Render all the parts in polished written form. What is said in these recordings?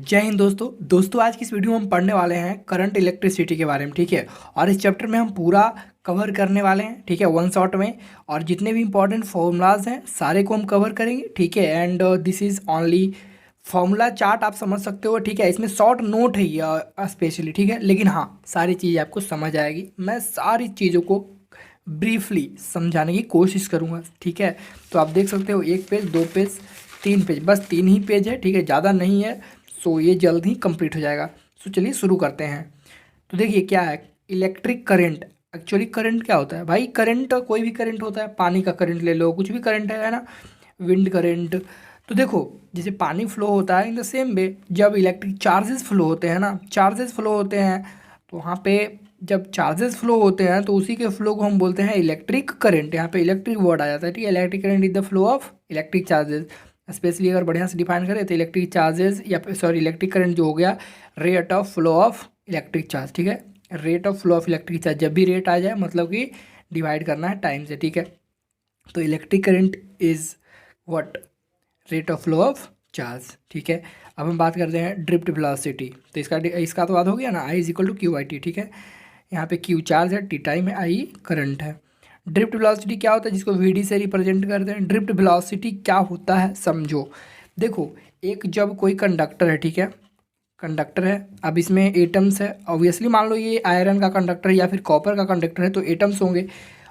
जय हिंद दोस्तों आज की इस वीडियो में हम पढ़ने वाले हैं करंट इलेक्ट्रिसिटी के बारे में। ठीक है, और इस चैप्टर में हम पूरा कवर करने वाले हैं। ठीक है, वन शॉट में। और जितने भी इंपॉर्टेंट फॉर्मूलाज हैं सारे को हम कवर करेंगे। ठीक है, and this is only formula chart, आप समझ सकते हो। ठीक है, इसमें शॉर्ट नोट है ये स्पेशली। ठीक है, लेकिन हाँ, सारी चीज़ आपको समझ आएगी। मैं सारी चीज़ों को ब्रीफली समझाने की कोशिश करूँगा। ठीक है, तो आप देख सकते हो 1 पेज, 2 पेज, 3 पेज, बस 3 ही पेज है। ठीक है, ज़्यादा नहीं है। सो ये जल्द ही कंप्लीट हो जाएगा। सो चलिए शुरू करते हैं। तो देखिए क्या है इलेक्ट्रिक करंट। एक्चुअली करंट क्या होता है भाई? करंट कोई भी करंट होता है, पानी का करंट ले लो, कुछ भी करंट है ना, विंड करंट। तो देखो, जैसे पानी फ्लो होता है, इन द सेम वे जब इलेक्ट्रिक चार्जेस फ्लो होते हैं ना, चार्जेस फ्लो होते हैं, तो वहाँ पे जब चार्जेस फ्लो होते हैं तो उसी के फ्लो को हम बोलते हैं इलेक्ट्रिक करंट। यहाँ पे इलेक्ट्रिक वर्ड आ जाता है। ठीक है, electric current is the flow of electric charges. Specially अगर बढ़िया से डिफाइन करें तो इलेक्ट्रिक चार्जेस या सॉरी इलेक्ट्रिक करंट जो हो गया, rate of flow of electric charge. ठीक है, rate of flow of electric charge, जब भी रेट आ जाए मतलब कि डिवाइड करना है टाइम से। ठीक है, तो electric current is what? Rate of flow of charge. ठीक है, अब हम बात करते हैं ड्रिफ्ट वेलोसिटी। तो इसका तो बात हो गया ना, I is equal to Q I T. ठीक है, यहाँ पे क्यू चार्ज है, टी टाइम है, आई करंट है। ड्रिफ्ट वेलोसिटी क्या होता है, जिसको वी से रिप्रेजेंट करते हैं। ड्रिफ्ट वेलोसिटी क्या होता है समझो। देखो, एक जब कोई कंडक्टर है, ठीक है, कंडक्टर है, अब इसमें एटम्स है। ऑब्वियसली मान लो ये आयरन का कंडक्टर है या फिर कॉपर का कंडक्टर है, तो एटम्स होंगे।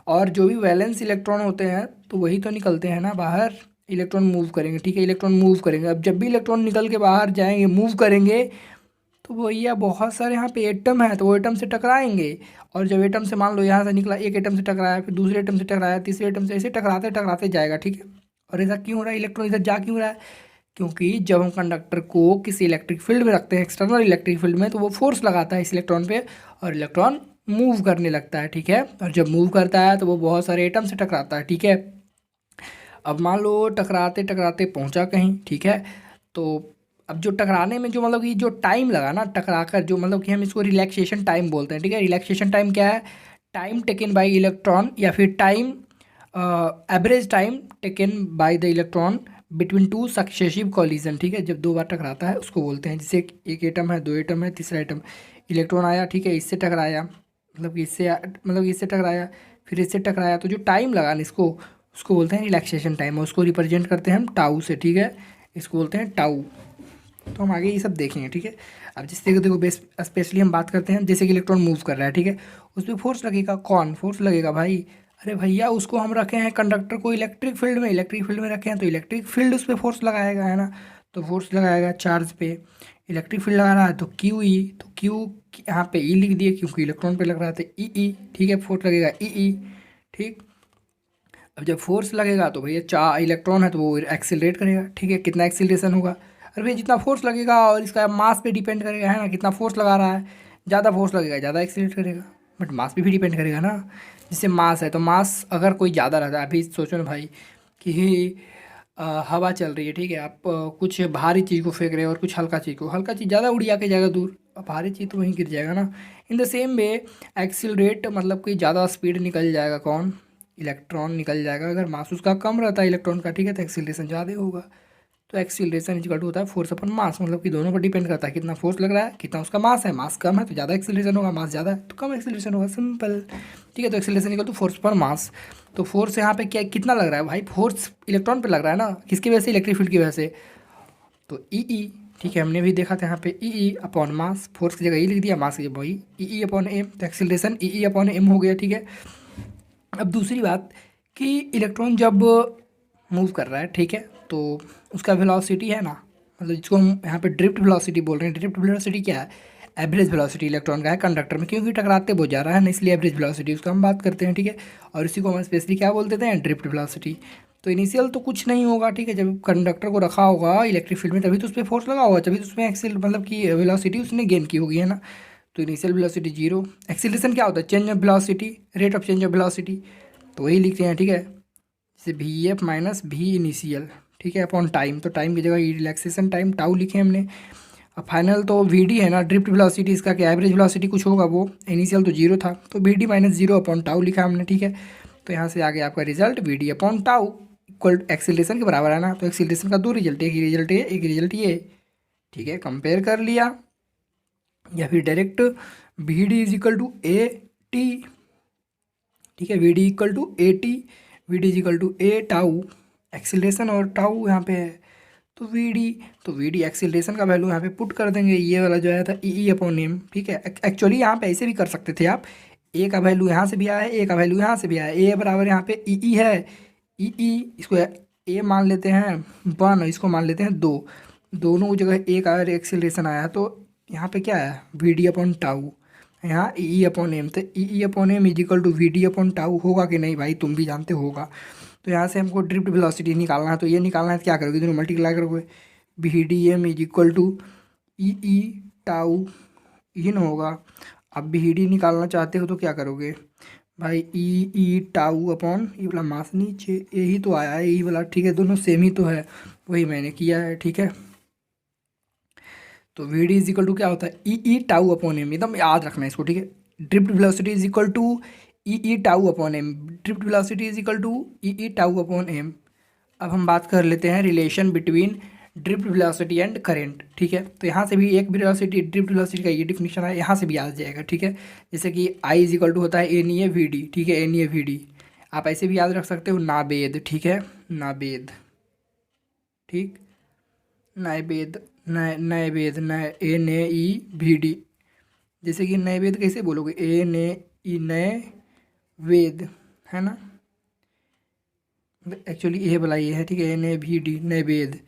और जो भी वैलेंस इलेक्ट्रॉन होते हैं तो वही तो निकलते हैं ना बाहर, इलेक्ट्रॉन मूव करेंगे। ठीक है, इलेक्ट्रॉन मूव करेंगे। अब जब भी इलेक्ट्रॉन निकल के बाहर जाएंगे, मूव करेंगे, तो भैया बहुत सारे यहाँ पे एटम है तो वो एटम से टकराएंगे। और जब एटम से मान लो यहाँ से निकला, एक एटम से टकराया, फिर दूसरे एटम से टकराया, तीसरे एटम से, ऐसे टकराते टकराते जाएगा। ठीक है, और ऐसा क्यों हो रहा है? इलेक्ट्रॉन इधर जा क्यों रहा है? क्योंकि जब हम कंडक्टर को किसी इलेक्ट्रिक फील्ड में रखते हैं, एक्सटर्नल इलेक्ट्रिक फील्ड में, तो वो फोर्स लगाता है इस इलेक्ट्रॉन पे और इलेक्ट्रॉन मूव करने लगता है। ठीक है, और जब मूव करता है तो वो बहुत सारे एटम से टकराता है। ठीक है, अब मान लो टकराते टकराते पहुंचा कहीं। ठीक है, तो अब जो टकराने में जो मतलब कि जो टाइम लगा ना, टकरा कर जो मतलब कि हम इसको रिलैक्सेशन टाइम बोलते हैं। ठीक है, रिलैक्सेशन टाइम क्या है? टाइम टेकन बाय इलेक्ट्रॉन या फिर time, average time taken by the electron between two successive collision. ठीक है, जब दो बार टकराता है उसको बोलते हैं। जैसे एक एटम है, दो एटम है, तीसरा एटम, इलेक्ट्रॉन आया, ठीक है, इससे टकराया, मतलब कि इससे टकराया, फिर इससे टकराया, तो जो टाइम लगा ना इसको, उसको बोलते हैं रिलैक्सेशन टाइम, और उसको रिप्रेजेंट करते हैं हम टाउ से। ठीक है, इसको बोलते हैं टाउ। तो हम आगे ये सब देखेंगे। ठीक है, अब जैसे कि देखो बेस स्पेशली हम बात करते हैं, जैसे कि इलेक्ट्रॉन मूव कर रहा है। ठीक है, उस पर फोर्स लगेगा। कौन फोर्स लगेगा भाई? अरे भैया, उसको हम रखे हैं कंडक्टर को इलेक्ट्रिक फील्ड में, इलेक्ट्रिक फील्ड में रखे हैं तो इलेक्ट्रिक फील्ड उस पर फोर्स लगाएगा, है ना। तो फोर्स लगाएगा चार्ज पे, इलेक्ट्रिक फील्ड लगा रहा है तो क्यू ई, तो क्यू यहाँ पे ई लिख दिए क्योंकि इलेक्ट्रॉन पे लग रहा था, ई ई। ठीक है, फोर्स लगेगा ई ई। ठीक, अब जब फोर्स लगेगा तो भैया चार इलेक्ट्रॉन है तो वो एक्सिलरेट करेगा। ठीक है, कितना एक्सिलरेशन होगा? अरे भैया, जितना फोर्स लगेगा और इसका मास पे डिपेंड करेगा, है ना, कितना फोर्स लगा रहा है। ज़्यादा फोर्स लगेगा ज़्यादा एक्सिलरेट करेगा, बट मास पे भी डिपेंड करेगा ना। जैसे मास है तो मास अगर कोई ज़्यादा रहता है, अभी सोचो ना भाई कि हवा चल रही है, ठीक है, आप कुछ भारी चीज़ को फेंक रहे हो और कुछ हल्का चीज़ को, हल्का चीज़ ज़्यादा उड़ के जाएगा दूर, और भारी चीज़ तो वहीं गिर जाएगा ना। In the same way accelerate मतलब कि ज़्यादा स्पीड निकल जाएगा, कौन? इलेक्ट्रॉन निकल जाएगा। अगर मास उसका कम रहता है इलेक्ट्रॉन का, ठीक है, तो एक्सीलरेशन ज़्यादा होगा। तो एक्सीलरेशन इक्वल टू होता है फोर्स अपन मास, मतलब कि दोनों पर डिपेंड करता है कितना फोर्स लग रहा है, कितना उसका मास है। मास कम है तो ज़्यादा एक्सीलरेशन होगा, मास ज़्यादा है तो कम एक्सीलरेशन होगा, सिंपल। ठीक है, तो एक्सीलरेशन इक्वल टू फोर्स पर मास। तो फोर्स यहाँ पे क्या कितना लग रहा है भाई? फोर्स इलेक्ट्रॉन पे लग रहा है ना, किसकी वजह से? इलेक्ट्रिक फील्ड की वजह से। तो ई ई, ठीक है, हमने भी देखा था यहाँ पे ई ई अपॉन मास, फोर्स की जगह ई लिख दिया, मास की जगह वही ई ई अपॉन एम, तो एक्सीलरेशन ई ई अपॉन एम हो गया। ठीक है, अब दूसरी बात कि इलेक्ट्रॉन जब मूव कर रहा है, ठीक है, तो उसका वेलोसिटी है ना, मतलब जिसको हम यहाँ पे ड्रिफ्ट वेलोसिटी बोल रहे हैं। ड्रिफ्ट वेलोसिटी क्या है? एवरेज वेलोसिटी इलेक्ट्रॉन का है कंडक्टर में, क्योंकि टकराते बहुत जा रहा है ना, इसलिए एवरेज वेलोसिटी उसका हम बात करते हैं। ठीक है, और इसी को हम स्पेशली क्या बोल देते हैं? Drift velocity. तो इनिशियल तो कुछ नहीं होगा, ठीक है, जब कंडक्टर को रखा होगा इलेक्ट्रिक फील्ड में तभी तो उस पर फोर्स लगा होगा, तभी तो उसमें एक्सेल मतलब कि वेलोसिटी उसने गेन की होगी, है ना। तो इनिशियल वेलोसिटी जीरो। एक्सीलरेशन क्या होता है? Change of velocity, rate of change of velocity, तो वही लिखते हैं। ठीक है, जैसे v f minus v initial, ठीक है, अपॉन टाइम, तो टाइम की जगह रिलैक्सेशन टाइम टाउ लिखे हमने। अब फाइनल तो वी डी है ना, ड्रिफ्ट वेलोसिटी, इसका क्या एवरेज वेलोसिटी कुछ होगा, वो इनिशियल तो जीरो था, तो we d minus zero upon tau लिखा हमने। ठीक है, तो यहाँ से आगे आपका result v D upon tau equal acceleration के बराबर है ना। तो एक्सीलरेशन का दो रिजल्ट, एक रिजल्ट ये, एक रिजल्ट ये। ठीक है, कंपेयर कर लिया। या फिर direct v D is equal to a t, ठीक है, we d equal to a t, v D is equal to a tau, acceleration और टाउ यहाँ पे है, तो वी डी, तो वी डी एक्सीलरेशन का वैल्यू यहाँ पे पुट कर देंगे, ये वाला जो आया था ई अपॉन एम, ठीक है। एक्चुअली यहाँ पे ऐसे भी कर सकते थे आप, ए का वैल्यू यहाँ से भी आया है, ए का वैल्यू यहाँ से भी आया है, ए बराबर यहाँ पे ई है, ई इसको ए मान लेते हैं 1, इसको मान लेते हैं 2, दोनों जगह ए का एक्सीलरेशन आया, तो यहाँ पे क्या है वी डी अपॉन टाउ, यहाँ ई अपॉन एम, तो e upon m is equal to we D upon tau होगा कि नहीं भाई, तुम भी जानते होगा। तो यहाँ से हमको ड्रिफ्ट वेलोसिटी निकालना है, तो ये निकालना है तो क्या करोगे, दोनों मल्टीप्लाई करोगे, V D M is equal to E tau इन होगा। अब वी डी निकालना चाहते हो तो क्या करोगे भाई, ई टाउ अपॉन ये वाला मास नीचे, यही तो आया है यही वाला, ठीक है, दोनों सेम ही तो है, वही मैंने किया है, ठीक है। तो we D is equal to क्या होता है ई टाउ अपॉन एम, एकदम याद रखना है इसको, ठीक है। Drift velocity is equal to E tau upon m, drift velocity is equal to E tau upon m. अब हम बात कर लेते हैं relation between drift velocity and current, ठीक है। तो यहाँ से भी एक वेलोसिटी ड्रिफ्ट वेलोसिटी का ये डिफिनेशन है, यहाँ से भी आ जाएगा, ठीक है। जैसे कि आई इज इक्वल टू होता है n E A V D, ठीक है, n E A V d, आप ऐसे भी याद रख सकते हो नाबेद, ठीक है, नाबेद, ठीक, Nabed, Naved, N A E V D, जैसे कि नैवेद कैसे बोलोगे, एन ए ई नए वेद, है ना, एक्चुअली ये वाला ये है, ठीक है, एन ए वी डी नैवेद।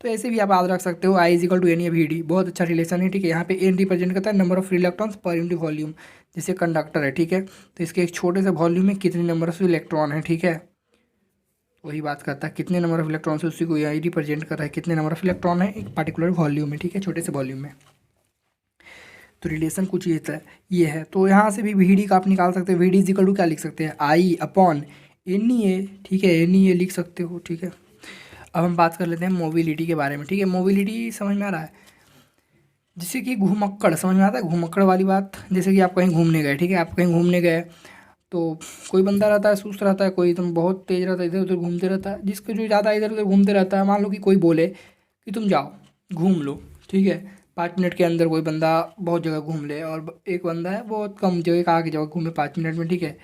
तो ऐसे भी आप याद रख सकते हो, I is equal to N A we D, बहुत अच्छा रिलेशन है, ठीक है। यहाँ पे एन रिप्रेजेंट करता है number of electrons per unit volume, जैसे कंडक्टर है, ठीक है, तो इसके एक छोटे से वॉल्यूम में कितने नंबर ऑफ इलेक्ट्रॉन है, ठीक है, वही बात करता है कितने नंबर ऑफ इलेक्ट्रॉन है, उसी को यही रिप्रेजेंट कर रहा है, कितने नंबर ऑफ इलेक्ट्रॉन है एक पर्टिकुलर वॉल्यूम में, ठीक है, छोटे से वॉल्यूम में। तो रिलेशन कुछ ये है। तो यहाँ से भी वी डी का आप निकाल सकते हैं, v D is equal to क्या लिख सकते हैं, आई अपॉन एन ई ए, ठीक है, एन ई ए लिख सकते हो, ठीक है। अब हम बात कर लेते हैं मोबिलिटी के बारे में, ठीक है। मोबिलिटी समझ में आ रहा है, जैसे कि घुमक्कड़, समझ में आता है घुमक्कड़ वाली बात, जैसे कि आप कहीं घूमने गए, ठीक है, आप कहीं घूमने गए तो कोई बंदा रहता है सुस्त रहता है, कोई एकदम बहुत तेज़ रहता है, इधर उधर घूमते रहता है, जिसको जो ज़्यादा इधर उधर घूमते रहता है, मान लो कि कोई बोले कि तुम जाओ घूम लो, ठीक है, 5 मिनट के अंदर कोई बंदा बहुत जगह घूम ले, और एक बंदा है बहुत कम जगह आगे जगह घूमे 5 मिनट में, ठीक है।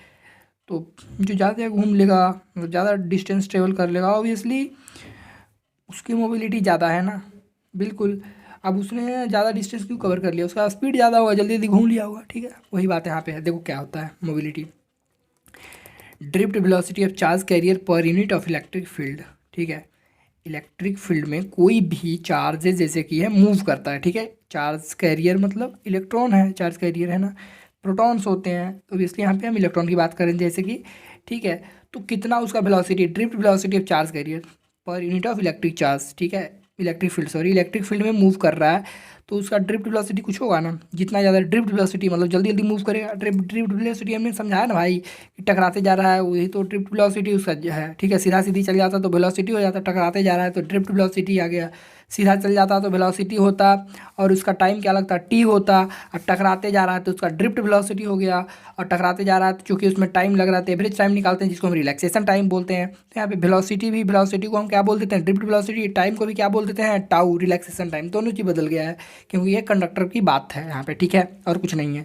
तो जो ज़्यादा जगह घूम लेगा, मतलब ज़्यादा डिस्टेंस ट्रेवल कर लेगा, ऑब्वियसली उसकी मोबिलिटी ज़्यादा है ना, बिल्कुल। अब उसने ज़्यादा डिस्टेंस क्यों कवर कर लिया, उसका स्पीड ज़्यादा होगा, जल्दी जल्दी घूम लिया होगा, ठीक है, वही बात यहाँ पे है। देखो क्या होता है mobility, drift velocity of charge carrier पर यूनिट ऑफ इलेक्ट्रिक फील्ड, ठीक है। इलेक्ट्रिक फील्ड में कोई भी चार्ज जैसे कि है मूव करता है, ठीक है, चार्ज कैरियर मतलब इलेक्ट्रॉन है, चार्ज कैरियर है ना, प्रोटॉन्स होते हैं, तो इसलिए यहाँ पे हम इलेक्ट्रॉन की बात करें जैसे कि, ठीक है। तो कितना उसका velocity, drift velocity of charge carrier पर यूनिट ऑफ इलेक्ट्रिक चार्ज, ठीक है, electric field, sorry, electric field में मूव कर रहा है, तो उसका ड्रिफ्ट वेलोसिटी कुछ होगा ना, जितना ज़्यादा ड्रिफ्ट वेलोसिटी मतलब जल्दी जल्दी मूव करेगा, ड्रिफ्ट वेलोसिटी हमने समझाया ना भाई कि टकराते जा रहा है, वही तो ड्रिफ्ट वेलोसिटी उसका है, ठीक है। सीधा सीधी चल जाता तो वेलोसिटी हो जाता, टकराते जा रहा है तो ड्रिफ्ट वेलोसिटी आ गया, सीधा चल जाता तो वेलोसिटी होता, और उसका टाइम क्या लगता, टी होता, और टकराते जा रहा है तो उसका ड्रिफ्ट वेलोसिटी हो गया, और टकराते जा रहा है तो चूँकि उसमें टाइम लग रहा है, एवरेज टाइम निकालते हैं जिसको हम रिलैक्सेशन टाइम बोलते हैं। तो यहाँ पे वेलोसिटी भी, वेलोसिटी को हम क्या बोल देते हैं, ड्रिफ्ट वेलोसिटी, टाइम को भी क्या बोल देते हैं, टाउ, रिलैक्सेशन टाइम, दोनों चीज़ बदल गया है, क्योंकि ये कंडक्टर की बात है यहाँ पे, ठीक है, और कुछ नहीं है,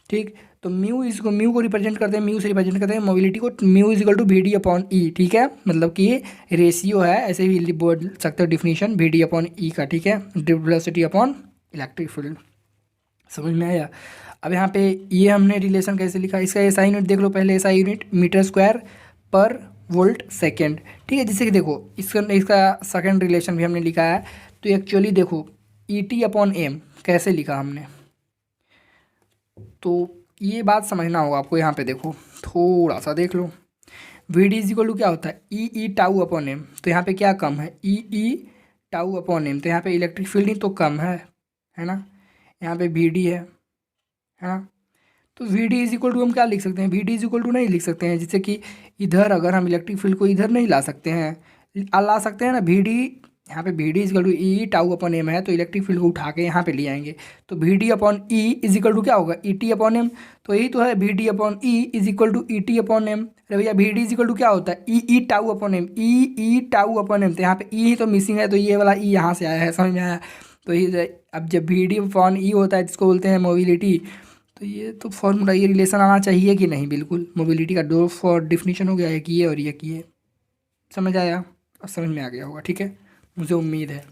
ठीक। तो म्यू को रिप्रेजेंट करते हैं, म्यू से रिप्रेजेंट करते हैं मोबिलिटी को, mu is equal to we D upon E, ठीक है, मतलब कि रेशियो है, ऐसे भी बोल सकते हो डिफिनीशन वी डी अपॉन ई का, ठीक है, drift velocity upon electric field, समझ में आया। अब यहाँ पे ये हमने रिलेशन कैसे लिखा, इसका एसआई यूनिट देख लो पहले, एसआई यूनिट मीटर स्क्वायर पर वोल्ट सेकेंड, ठीक है। जैसे कि देखो इसका सेकेंड रिलेशन भी हमने लिखा है, तो एक्चुअली देखो ई टी अपॉन एम कैसे लिखा हमने, तो ये बात समझना होगा आपको। यहाँ पे देखो थोड़ा सा देख लो, V D is equal to क्या होता है ई टाउ अपॉन एम, तो यहाँ पे क्या कम है ई टाउ अपॉन एम, तो यहाँ पे इलेक्ट्रिक फील्ड ही तो कम है ना, यहाँ पे वी डी है ना, तो we D is equal to हम क्या लिख सकते हैं, v D is equal to नहीं लिख सकते हैं, जैसे कि इधर अगर हम इलेक्ट्रिक फील्ड को इधर नहीं ला सकते हैं, ला सकते हैं ना, वी डी, यहाँ पे v D is equal to E tau upon m है, तो इलेक्ट्रिक फील्ड को उठा के यहाँ पे ले आएंगे, तो we D upon E is equal to क्या होगा ई टी अपॉन एम, तो यही तो है we D upon E is equal to E T upon M. अरे भैया V D is equal to क्या होता है E tau upon M, E tau upon M, तो यहाँ पे ई ही तो मिसिंग है, तो ये वाला ई यहाँ से आया है, समझ में आया। तो ये अब जब वी डी अपॉन ई होता है जिसको बोलते हैं मोबिलिटी, तो ये तो फॉर्मूला, ये रिलेशन आना चाहिए कि नहीं। बिल्कुल, मोबिलिटी का दो फॉर डिफिनीशन हो गया, एक ये और एक ये। समझ आया? अब समझ में आ गया होगा, ठीक है, मुझे उम्मीद है।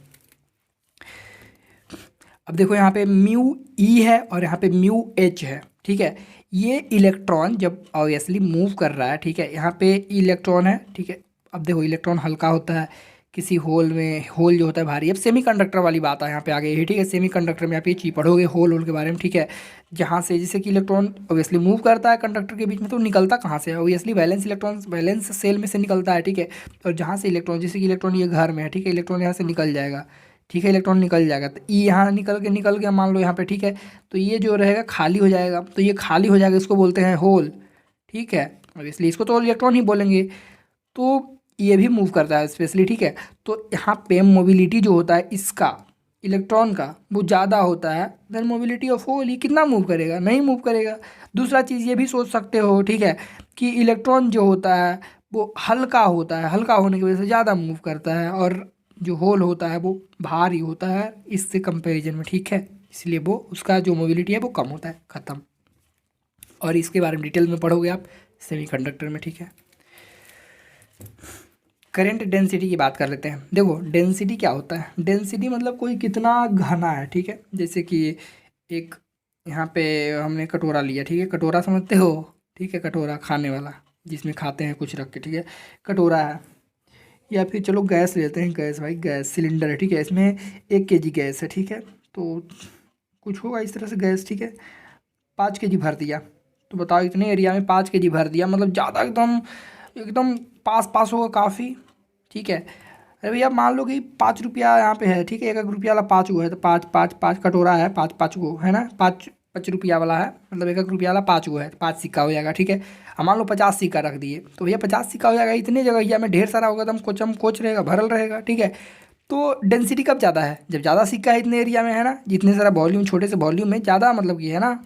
अब देखो यहाँ पे म्यू ई है और यहाँ पे म्यू एच है, ठीक है। ये इलेक्ट्रॉन जब ऑब्वियसली मूव कर रहा है, ठीक है, यहाँ पे इलेक्ट्रॉन है, ठीक है। अब देखो इलेक्ट्रॉन हल्का होता है किसी होल में, होल जो होता है भारी। अब सेमीकंडक्टर वाली बात है यहाँ पे आ गई है, ठीक है। सेमीकंडक्टर में आप ये चीज पढ़ोगे होल के बारे में, ठीक है। जहाँ से जैसे कि इलेक्ट्रॉन ऑब्वियसली मूव करता है कंडक्टर के बीच में, तो निकलता कहाँ से है? Obviously valence electron valence shell में से निकलता है, ठीक है। और जहाँ से इलेक्ट्रॉन, जैसे कि इलेक्ट्रॉन ये घर में है, ठीक है, इलेक्ट्रॉन यहाँ से निकल जाएगा, ठीक है, इलेक्ट्रॉन निकल जाएगा, तो ई यहाँ निकल गया मान लो यहाँ पे, ठीक है। तो ये जो रहेगा खाली हो जाएगा, तो ये खाली हो जाएगा, इसको बोलते हैं होल, ठीक है। अब इसलिए इसको तो इलेक्ट्रॉन ही बोलेंगे। तो ये भी मूव करता है स्पेशली, ठीक है। तो यहाँ पे मोबिलिटी जो होता है इसका, इलेक्ट्रॉन का, वो ज़्यादा होता है देन मोबिलिटी ऑफ होल। ये कितना मूव करेगा? नहीं मूव करेगा। दूसरा चीज़ ये भी सोच सकते हो, ठीक है, कि इलेक्ट्रॉन जो होता है वो हल्का होता है, हल्का होने की वजह से ज़्यादा मूव करता है, और जो होल होता है वो भारी होता है इससे कंपैरिजन में, ठीक है। इसलिए वो उसका जो मोबिलिटी है वो कम होता है, ख़त्म। और इसके बारे में डिटेल में पढ़ोगे आप सेमीकंडक्टर में, ठीक है। करंट डेंसिटी की बात कर लेते हैं। देखो डेंसिटी क्या होता है? डेंसिटी मतलब कोई कितना घना है, ठीक है। जैसे कि एक यहाँ पे हमने कटोरा लिया, ठीक है, कटोरा समझते हो, ठीक है, कटोरा खाने वाला जिसमें खाते हैं कुछ रख के, ठीक है, कटोरा है। या फिर चलो गैस लेते हैं, गैस भाई, गैस सिलेंडर है, ठीक है, इसमें 1 kg गैस है, ठीक है। तो कुछ होगा इस तरह से गैस, ठीक है, 5 kg भर दिया। तो बताओ इतने एरिया में 5 kg भर दिया, मतलब ज़्यादा एकदम एकदम पास पास होगा काफ़ी, ठीक है। अरे भैया मान लो कि 5 रुपया यहाँ पे है, ठीक है, 1 1 रुपया वाला 5 गो है, तो पाँच पाँच पाँच कटोरा है, 5 5 गो है ना, 5 5 रुपया वाला है, मतलब 1 1 रुपया वाला 5 गो है, तो 5 सिक्का हो जाएगा, ठीक है। अब मान लो 50 सिक्का रख दिए, तो भैया 50 सिक्का हो जाएगा। इतने जगह में ढेर सारा होगा, एकदम कोचम कोच रहेगा, भरल रहेगा, ठीक है। तो डेंसिटी कब ज़्यादा है? जब ज़्यादा सिक्का है इतने एरिया में, है ना, जितने सारा वॉल्यूम, छोटे से वॉल्यूम में ज़्यादा मतलब कि, है ना।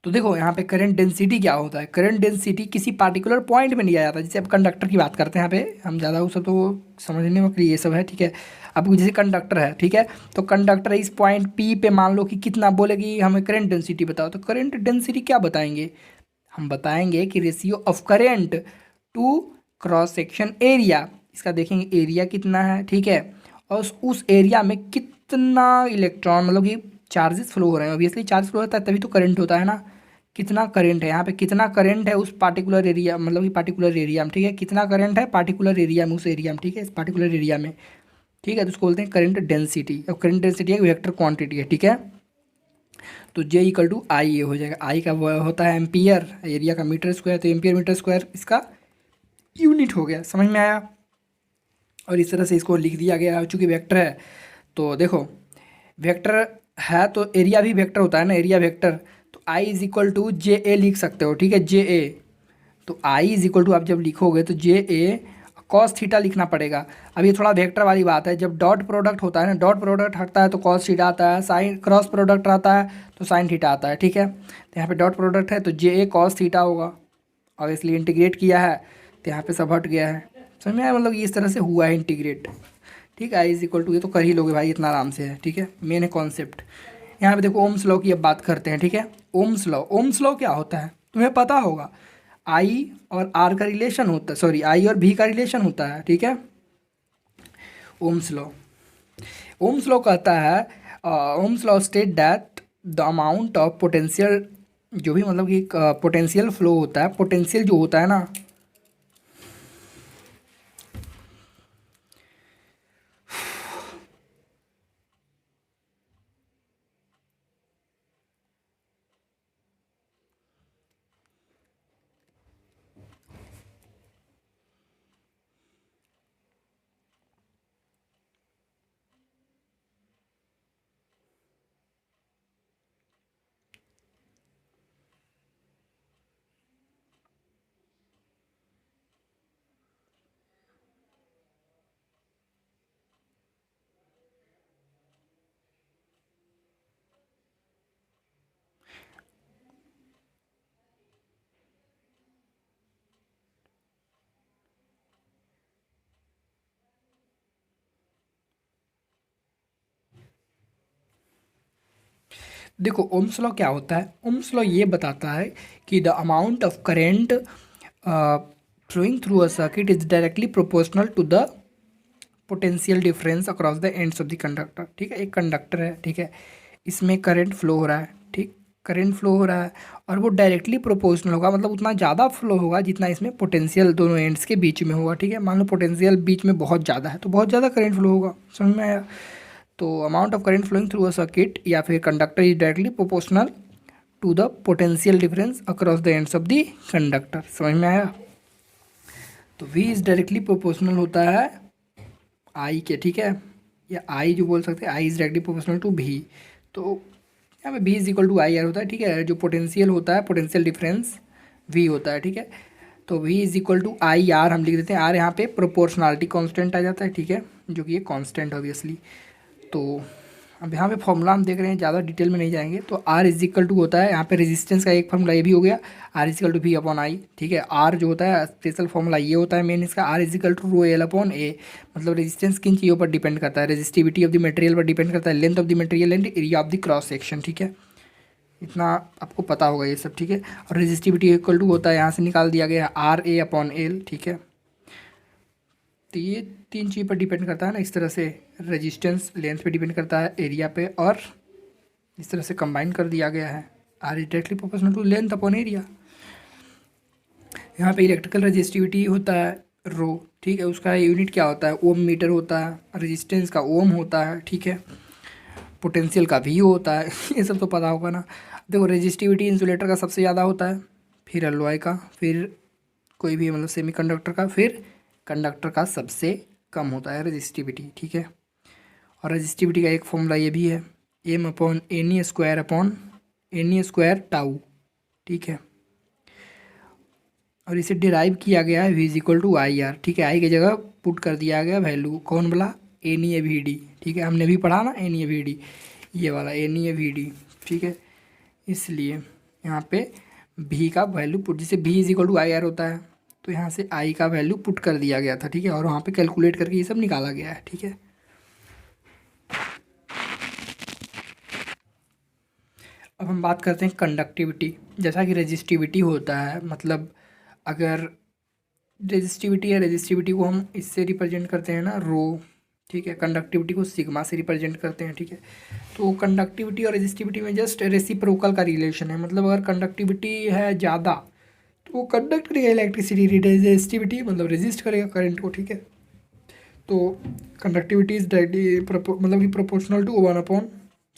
तो देखो यहाँ पे करंट डेंसिटी क्या होता है? करंट डेंसिटी किसी पार्टिकुलर पॉइंट में लिया जाता है। जैसे अब कंडक्टर की बात करते हैं, यहाँ पे हम ज़्यादा वो सब तो समझने में ये सब है, ठीक है। अब जैसे कंडक्टर है, ठीक है, तो कंडक्टर इस पॉइंट पी पे मान लो कि कितना बोलेगी हमें करंट डेंसिटी बताओ, तो करंट डेंसिटी क्या बताएंगे? हम बताएंगे कि ratio of current to cross section area. इसका देखेंगे एरिया कितना है, ठीक है, और उस एरिया में कितना इलेक्ट्रॉन, मतलब कि चार्जेस फ्लो हो रहे हैं। ऑब्वियसली चार्ज फ्लो होता है तभी तो करंट होता है ना। कितना करंट है यहाँ पे, कितना करंट है उस पार्टिकुलर एरिया, मतलब कि पार्टिकुलर एरिया में, ठीक है, कितना करंट है पार्टिकुलर एरिया में, उस एरिया में, ठीक है, इस पार्टिकुलर एरिया में, ठीक है। तो उसको बोलते हैं करंट डेंसिटी। अब करंट डेंसिटी एक वेक्टर क्वांटिटी है, ठीक है। तो जे इक्वल टू आई ए हो जाएगा। आई का वो होता है एम्पियर, एरिया का मीटर स्क्वायर, तो एम्पियर मीटर स्क्वायर इसका यूनिट हो गया। समझ में आया? और इस तरह से इसको लिख दिया गया, चूँकि वेक्टर है। तो देखो वेक्टर है तो एरिया भी वेक्टर होता है ना, एरिया वेक्टर। तो आई इज इक्वल टू जे ए लिख सकते हो, ठीक है, जे ए। तो आई इज इक्वल टू आप जब लिखोगे तो जे ए कॉस थीटा लिखना पड़ेगा। अब ये थोड़ा वेक्टर वाली बात है, जब डॉट प्रोडक्ट होता है ना, डॉट प्रोडक्ट हटता है तो कॉस थीटा आता है, साइन क्रॉस प्रोडक्ट आता है तो साइन थीटा आता है, ठीक है। तो यहाँ पे डॉट प्रोडक्ट है तो जे ए कॉस थीटा होगा, और इसलिए इंटीग्रेट किया है तो यहाँ पे सब हट गया है। समझ में आया? मतलब इस तरह से हुआ है इंटीग्रेट, ठीक है। आई इज इक्वल टू, ये तो कर ही लोगे भाई, इतना आराम से है, ठीक है, मेन है कॉन्सेप्ट। यहाँ पे देखो ओम्स लॉ की अब बात करते हैं, ठीक है। ओम्स लॉ, ओम्स लॉ क्या होता है तुम्हें पता होगा? आई और आर का रिलेशन होता है, सॉरी आई और भी का रिलेशन होता है, ठीक है। ओम्स लॉ, ओम्स लॉ कहता है, Ohm's law state that the amount of potential, जो भी मतलब कि पोटेंशियल फ्लो होता है, पोटेंशियल जो होता है ना, देखो ओम्स लॉ क्या होता है, ओम्स लॉ ये बताता है कि the amount of current flowing through a circuit is directly proportional to the potential difference across the ends of the conductor. ठीक है, एक कंडक्टर है, ठीक है, इसमें करंट फ्लो हो रहा है, ठीक, करंट फ्लो हो रहा है और वो डायरेक्टली प्रोपोर्शनल होगा, मतलब उतना ज़्यादा फ्लो होगा जितना इसमें पोटेंशियल दोनों एंड्स के बीच में होगा। ठीक है, मान लो पोटेंशियल बीच में बहुत ज़्यादा है तो बहुत ज़्यादा करंट फ्लो होगा, समझ में आया। तो amount of current flowing through a circuit या फिर conductor is directly proportional to the potential difference across the ends of the conductor, समझ में आया। तो V इज डायरेक्टली प्रोपोर्शनल होता है I के, ठीक है, या I जो बोल सकते हैं, I is directly proportional to V। तो यहाँ पे V is equal to I R होता है, ठीक है, जो पोटेंशियल होता है, पोटेंशियल डिफरेंस V होता है, ठीक है। तो V is equal to I R हम लिख देते हैं, R यहाँ पे प्रोपोर्शनलिटी कांस्टेंट आ जाता है, ठीक है, जो कि ये कांस्टेंट ऑब्वियसली। तो अब यहाँ पे फॉर्मूला हम देख रहे हैं, ज़्यादा डिटेल में नहीं जाएंगे। तो R इज इक्वल टू होता है यहाँ पे रेजिस्टेंस का एक फार्मूला ये भी हो गया, R is equal to V upon I, ठीक है। R जो होता है स्पेशल फार्मूला ये होता है मेन इसका, R is equal to rho L upon A, मतलब रेजिस्टेंस किन चीज़ों पर डिपेंड करता है, रेजिस्टिविटी ऑफ द मटेरियल पर डिपेंड करता है, length of the material and area of the cross section, ठीक है, इतना आपको पता होगा ये सब, ठीक है। और रेजिस्टिविटी इक्वल टू होता है, यहाँ से निकाल दिया गया आर ए अपॉन एल, ठीक है। तो ये तीन चीज़ पर डिपेंड करता है ना, इस तरह से रेजिस्टेंस लेंथ पे डिपेंड करता है, एरिया पे, और इस तरह से कंबाइन कर दिया गया है, R is directly proportional to length upon area. यहाँ पे इलेक्ट्रिकल रेजिस्टिविटी होता है रो, ठीक है, उसका यूनिट क्या होता है, ओम मीटर होता है, रेजिस्टेंस का ओम होता है, ठीक है, पोटेंशियल का वी होता है ये सब तो पता होगा ना। देखो रेजिस्टिविटी इंसुलेटर का सबसे ज़्यादा होता है, फिर अलॉय का, फिर कोई भी मतलब सेमीकंडक्टर का, फिर कंडक्टर का सबसे कम होता है रेजिस्टिविटी, ठीक है। और रेजिस्टिविटी का एक फॉर्मूला ये भी है, M upon N square tau, ठीक है। और इसे डिराइव किया गया है V is equal to I R, ठीक है, आई की जगह पुट कर दिया गया वैल्यू, कौन बोला, N E A V D, ठीक है, हमने भी पढ़ा ना N E A V D, ये वाला N E A V D, ठीक है। इसलिए यहाँ पे V का वैल्यू पुट, जिसे V is equal to I R होता है, तो यहाँ से I का वैल्यू पुट कर दिया गया था, ठीक है, और वहाँ पे कैलकुलेट करके ये सब निकाला गया है, ठीक है। अब हम बात करते हैं कंडक्टिविटी। जैसा कि रेजिस्टिविटी होता है, मतलब अगर रेजिस्टिविटी को हम इससे रिप्रेजेंट करते हैं ना, रो, ठीक है, कंडक्टिविटी को सिग्मा से रिप्रेजेंट करते हैं, ठीक है। तो कंडक्टिविटी और रेजिस्टिविटी में जस्ट रेसिप्रोकल का रिलेशन है, मतलब अगर कंडक्टिविटी है ज़्यादा तो वो कंडक्ट करेगा इलेक्ट्रिसिटी, रेजिस्टिविटी मतलब रेजिस्ट करेगा करंट को, ठीक है। तो कंडक्टिविटी इज डायरेक्टली मतलब कि प्रोपोर्शनल टू 1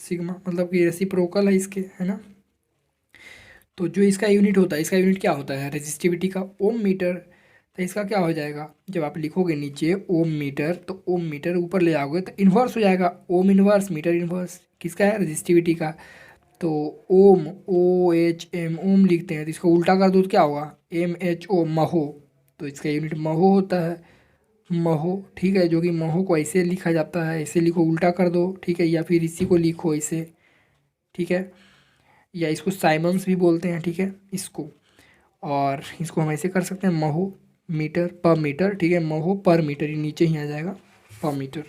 सिग्मा, मतलब कि रेसिप्रोकल है इसके, है ना। तो जो इसका यूनिट होता है, इसका यूनिट क्या होता है रेजिस्टिविटी का, ओम मीटर। तो इसका क्या हो जाएगा, जब आप लिखोगे नीचे ओम मीटर, तो ओम मीटर ऊपर ले जाओगे तो इन्वर्स हो जाएगा, ओम इन्वर्स मीटर इन्वर्स, किसका है, रेजिस्टिविटी का। तो ओम, ओ एच एम, ओम लिखते हैं, तो इसको उल्टा कर दो तो क्या होगा, एम एच ओ, महो। तो इसका यूनिट महो होता है, महो, ठीक है, जो कि महो को ऐसे लिखा जाता है, ऐसे लिखो, उल्टा कर दो, ठीक है, या फिर इसी को लिखो ऐसे, ठीक है, या इसको साइमन्स भी बोलते हैं, ठीक है, इसको, और इसको हम ऐसे कर सकते हैं, महो मीटर पर मीटर, ठीक है, महो पर मीटर, ये नीचे ही आ जाएगा पर मीटर।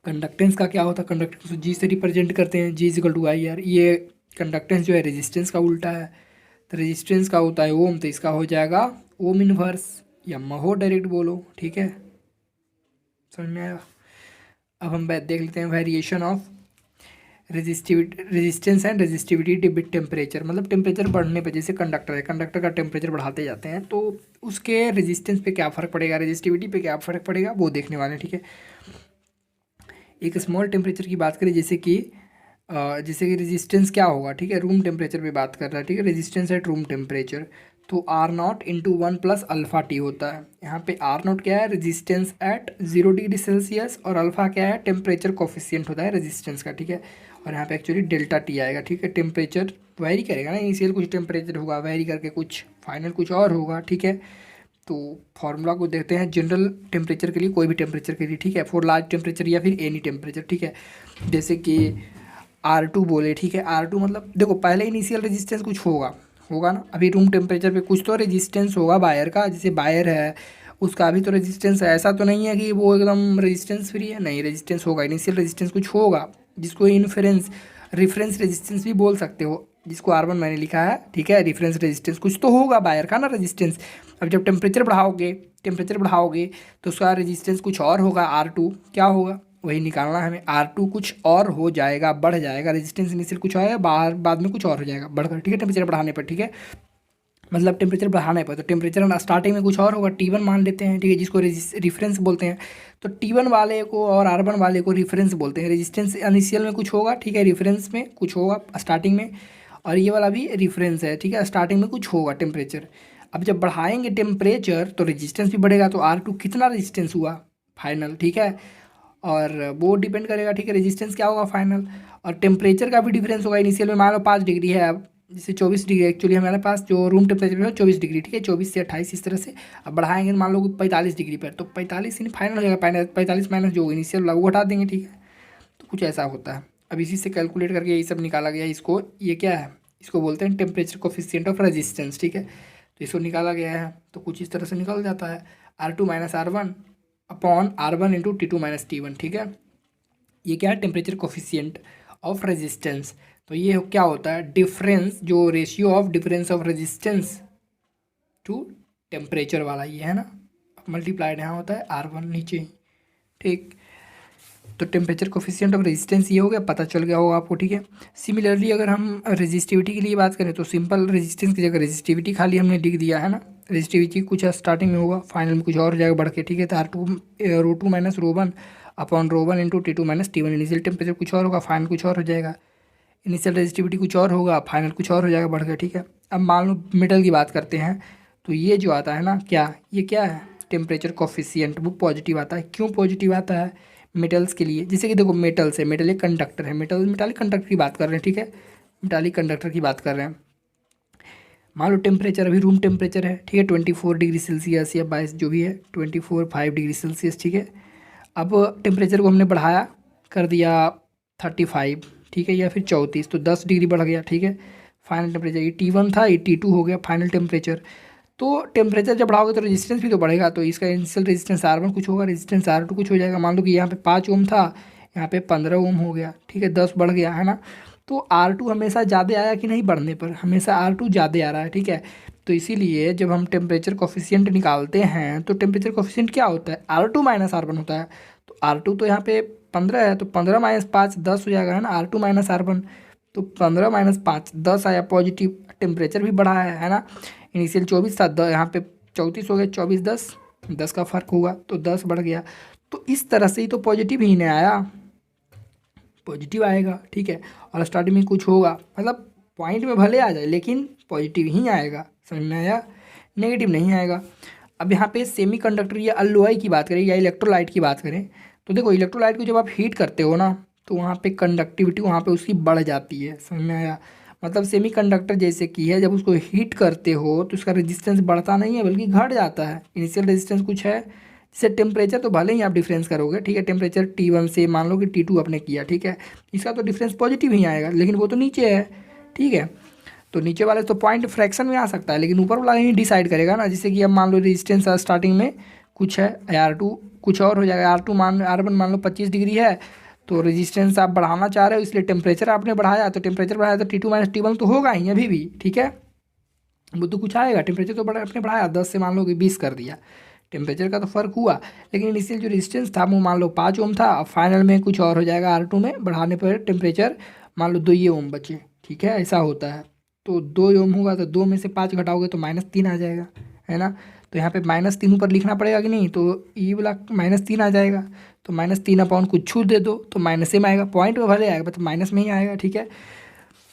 कंडक्टेंस का क्या होता है, कंडक्टेंस को जी से रिप्रेजेंट करते हैं, G is equal to I R. ये कंडक्टेंस जो है रेजिस्टेंस का उल्टा है, तो रेजिस्टेंस का होता है ओम, तो इसका हो जाएगा ओम इनवर्स, या महो डायरेक्ट बोलो, ठीक है, समझ में आया। अब हम देख लेते हैं variation of resistance and resistivity with temperature, मतलब टेम्परेचर बढ़ने पर, जैसे कंडक्टर है, कंडक्टर का टेम्परेचर बढ़ाते जाते हैं तो उसके रेजिस्टेंस पे क्या फ़र्क पड़ेगा, रेजिस्टिविटी पे क्या फ़र्क पड़ेगा, वो देखने वाले हैं, ठीक है। एक स्मॉल टेम्परेचर की बात करें, जैसे कि रेजिस्टेंस क्या होगा, ठीक है, रूम टेम्परेचर पे बात कर रहा है, ठीक है, रेजिस्टेंस एट रूम टेम्परेचर, तो R not into 1 plus alpha T होता है। यहाँ पे आर नॉट क्या है, रेजिस्टेंस एट 0 डिग्री सेल्सियस, और अल्फ़ा क्या है, टेम्परेचर कोफिशिएंट होता है रेजिस्टेंस का, ठीक है। और यहाँ पे एक्चुअली डेल्टा टी आएगा, ठीक है, टेम्परेचर वेरी करेगा ना, इनिशियल कुछ टेम्परेचर होगा, वेरी करके कुछ फाइनल कुछ और होगा, ठीक है। तो फार्मूला को देखते हैं जनरल टेम्परेचर के लिए, कोई भी टेम्परेचर के लिए, ठीक है, फॉर लार्ज टेम्परेचर या फिर एनी टेम्परेचर, ठीक है। जैसे कि R2 बोले, ठीक है, R2 मतलब देखो पहले इनिशियल रेजिस्टेंस कुछ होगा ना, अभी रूम टेम्परेचर पे कुछ तो रेजिस्टेंस होगा वायर का, जैसे वायर है उसका अभी तो रेजिस्टेंस है, ऐसा तो नहीं है कि वो एकदम रेजिस्टेंस फ्री है, नहीं, रेजिस्टेंस होगा, इनिशियल रेजिस्टेंस कुछ होगा, जिसको इन्फ्रेंस रेफरेंस रेजिस्टेंस भी बोल सकते हो, जिसको R1 मैंने लिखा है, ठीक है। रेफरेंस रेजिस्टेंस कुछ तो होगा वायर का ना रेजिस्टेंस। अब जब टेम्परेचर बढ़ाओगे तो उसका रेजिस्टेंस कुछ और होगा, R2 क्या होगा वही निकालना है हमें। R2 कुछ और हो जाएगा, बढ़ जाएगा, रेजिस्टेंस इनिशियल कुछ आएगा, बाहर बाद में कुछ और हो जाएगा बढ़कर, ठीक है, टेम्परेचर बढ़ाने पर, ठीक है। मतलब टेम्परेचर बढ़ाने पर, तो टेम्परेचर स्टार्टिंग में कुछ और होगा, T1 मान लेते हैं, ठीक है, जिसको रिफरेंस बोलते हैं। तो T1 वाले को और R1 वाले को रिफरेंस बोलते हैं। रेजिस्टेंस इनिशियल में कुछ होगा, ठीक है, रिफरेंस में कुछ होगा स्टार्टिंग में, और ये वाला भी रेफरेंस है, ठीक है, स्टार्टिंग में कुछ होगा टेम्परेचर। अब जब बढ़ाएंगे टेम्परेचर तो रेजिस्टेंस भी बढ़ेगा, तो R2 कितना रेजिस्टेंस हुआ फाइनल, ठीक है, और वो डिपेंड करेगा, ठीक है, रेजिस्टेंस क्या होगा फाइनल। और टेम्परेचर का भी डिफरेंस होगा। इनिशियल में मान लो 5 डिग्री है, अब जैसे 24 डिग्री एक्चुअली हमारे पास जो रूम टेम्परेचर है 24 डिग्री, ठीक है, 24 से 28 इस तरह से। अब बढ़ाएंगे मान लो 45 डिग्री पर, तो 45 इन फाइनल हो जाएगा, 45 माइनस जो इनिशियल वो हटा देंगे, ठीक है। तो कुछ ऐसा होता है। अब इसी से कैलकुलेट करके यही सब निकाला गया। इसको ये क्या है, इसको बोलते हैं टेम्परेचर कोफिशिएंट ऑफ रेजिस्टेंस, ठीक है। तो इसको निकाला गया है, तो कुछ इस तरह से निकल जाता है R2 minus R1 upon R1 into T2 minus T1, ठीक है। ये क्या है, टेम्परेचर कोफिशिएंट ऑफ रेजिस्टेंस। तो ये क्या होता है, डिफरेंस, जो ratio of difference of resistance to temperature वाला ये है ना, मल्टीप्लाइड यहाँ होता है R1 नीचे ही, ठीक। तो टेम्परेचर कोफिशिएंट ऑफ रेजिस्टेंस ये हो गया, पता चल गया होगा आपको, ठीक है। सिमिलरली अगर हम रेजिस्टिविटी के लिए बात करें तो सिंपल रेजिस्टेंस की जगह रेजिस्टिविटी खाली हमने लिख दिया है ना। रेजिस्टिविटी कुछ स्टार्टिंग में होगा, फाइनल में कुछ और हो जाएगा बढ़ के, ठीक है। तो R2 minus rho one upon rho one into T2 minus T1। Initial temperature कुछ और होगा, फाइनल कुछ और हो जाएगा। इनिशियल रेजिस्टिविटी कुछ और होगा, फाइनल कुछ और हो जाएगा बढ़ के, ठीक है। अब मान लो मेटल की बात करते हैं, तो ये जो आता है ना, क्या ये क्या है, टेम्परेचर कोफिशिएंट, वो पॉजिटिव आता है। क्यों पॉजिटिव आता है मेटल्स के लिए, जैसे कि देखो मेटल्स है, मेटल एक कंडक्टर है, मेटालिक कंडक्टर की बात कर रहे हैं, ठीक है, मेटालिक कंडक्टर की बात कर रहे हैं। मान लो टेम्परेचर अभी रूम टेम्परेचर है, ठीक है, 24 डिग्री सेल्सियस या 22 जो भी है, 5 डिग्री सेल्सियस, ठीक है। अब टेम्परेचर को हमने बढ़ाया कर दिया 35, ठीक है, या फिर 34, तो 10 डिग्री बढ़ गया, ठीक है। फाइनल टेम्परेचर ये T1 था, ये T2 हो गया फाइनल टेम्परेचर। तो टेम्परेचर जब बढ़ाओगे तो रेजिस्टेंस भी तो बढ़ेगा, तो इसका इनिशियल रेजिस्टेंस R1 कुछ होगा, रेजिस्टेंस R2 कुछ हो जाएगा। मान लो कि यहाँ पे 5 ओम था, यहाँ पे 15 ओम हो गया, ठीक है, 10 बढ़ गया है ना। तो R2 हमेशा ज़्यादा आया कि नहीं, बढ़ने पर हमेशा R2 ज़्यादा आ रहा है, ठीक है। तो इसीलिए जब हम टेम्परेचर कोफिशिएंट निकालते हैं तो टेम्परेचर कोफिशिएंट क्या होता है, R2 माइनस R1 होता है। तो R2 तो यहाँ पे 15 है, तो 15 माइनस 5 10 हो जाएगा, है ना, R2 माइनस R1। तो 15 माइनस 5 10 आया पॉजिटिव, टेम्परेचर भी बढ़ा है ना। इनिशियल 24 था, यहाँ पे 34 हो गया, 24 10 का फ़र्क होगा, तो 10 बढ़ गया। तो इस तरह से ही तो पॉजिटिव ही नहीं आया, पॉजिटिव आएगा, ठीक है। और स्टार्टिंग में कुछ होगा, मतलब पॉइंट में भले आ जाए लेकिन पॉजिटिव ही आएगा, समझ में आया, नेगेटिव नहीं आएगा। अब यहाँ पे सेमीकंडक्टर या अलॉय की बात करें या इलेक्ट्रोलाइट की बात करें, तो देखो इलेक्ट्रोलाइट को जब आप हीट करते हो ना, तो वहाँ पे कंडक्टिविटी वहाँ पे उसकी बढ़ जाती है, समझ में आया। मतलब सेमीकंडक्टर जैसे कि है, जब उसको हीट करते हो तो उसका रेजिस्टेंस बढ़ता नहीं है बल्कि घट जाता है। इनिशियल रेजिस्टेंस कुछ है, जैसे टेम्परेचर तो भले ही आप डिफरेंस करोगे, ठीक है, टेम्परेचर T1 से मान लो कि T2 आपने किया, ठीक है, इसका तो डिफरेंस पॉजिटिव ही आएगा, लेकिन वो तो नीचे है, ठीक है। तो नीचे वाले तो पॉइंट फ्रैक्शन में आ सकता है, लेकिन ऊपर वाला ही डिसाइड करेगा ना। जैसे कि अब मान लो रेजिस्टेंस स्टार्टिंग में कुछ है, R2 कुछ और हो जाएगा, R1 मान लो 25 डिग्री है, तो रेजिस्टेंस आप बढ़ाना चाह रहे हो, इसलिए टेम्परेचर आपने बढ़ाया, तो टेम्परेचर बढ़ाया तो T2 माइनस T1 तो होगा ही अभी भी, ठीक है, वो तो कुछ आएगा। टेम्परेचर तो आपने बढ़ाया 10 से मान लो कि 20 कर दिया, टेम्परेचर का तो फ़र्क हुआ, लेकिन इनिशियल जो रेजिस्टेंस था वो मान लो 5 ओम था, अब फाइनल में कुछ और हो जाएगा R2 में, बढ़ाने पर टेम्परेचर मान लो 2 ओम बचे, ठीक है, ऐसा होता है। तो 2 ओम होगा तो 2 में से 5 घटाओगे तो -3 आ जाएगा, है ना। तो यहाँ पे -3 ऊपर लिखना पड़ेगा कि नहीं, तो ये वाला -3 आ जाएगा, तो -3 अपॉन कुछ छूट दे दो तो माइनस में आएगा, पॉइंट में भले आएगा तो माइनस में ही आएगा, ठीक है।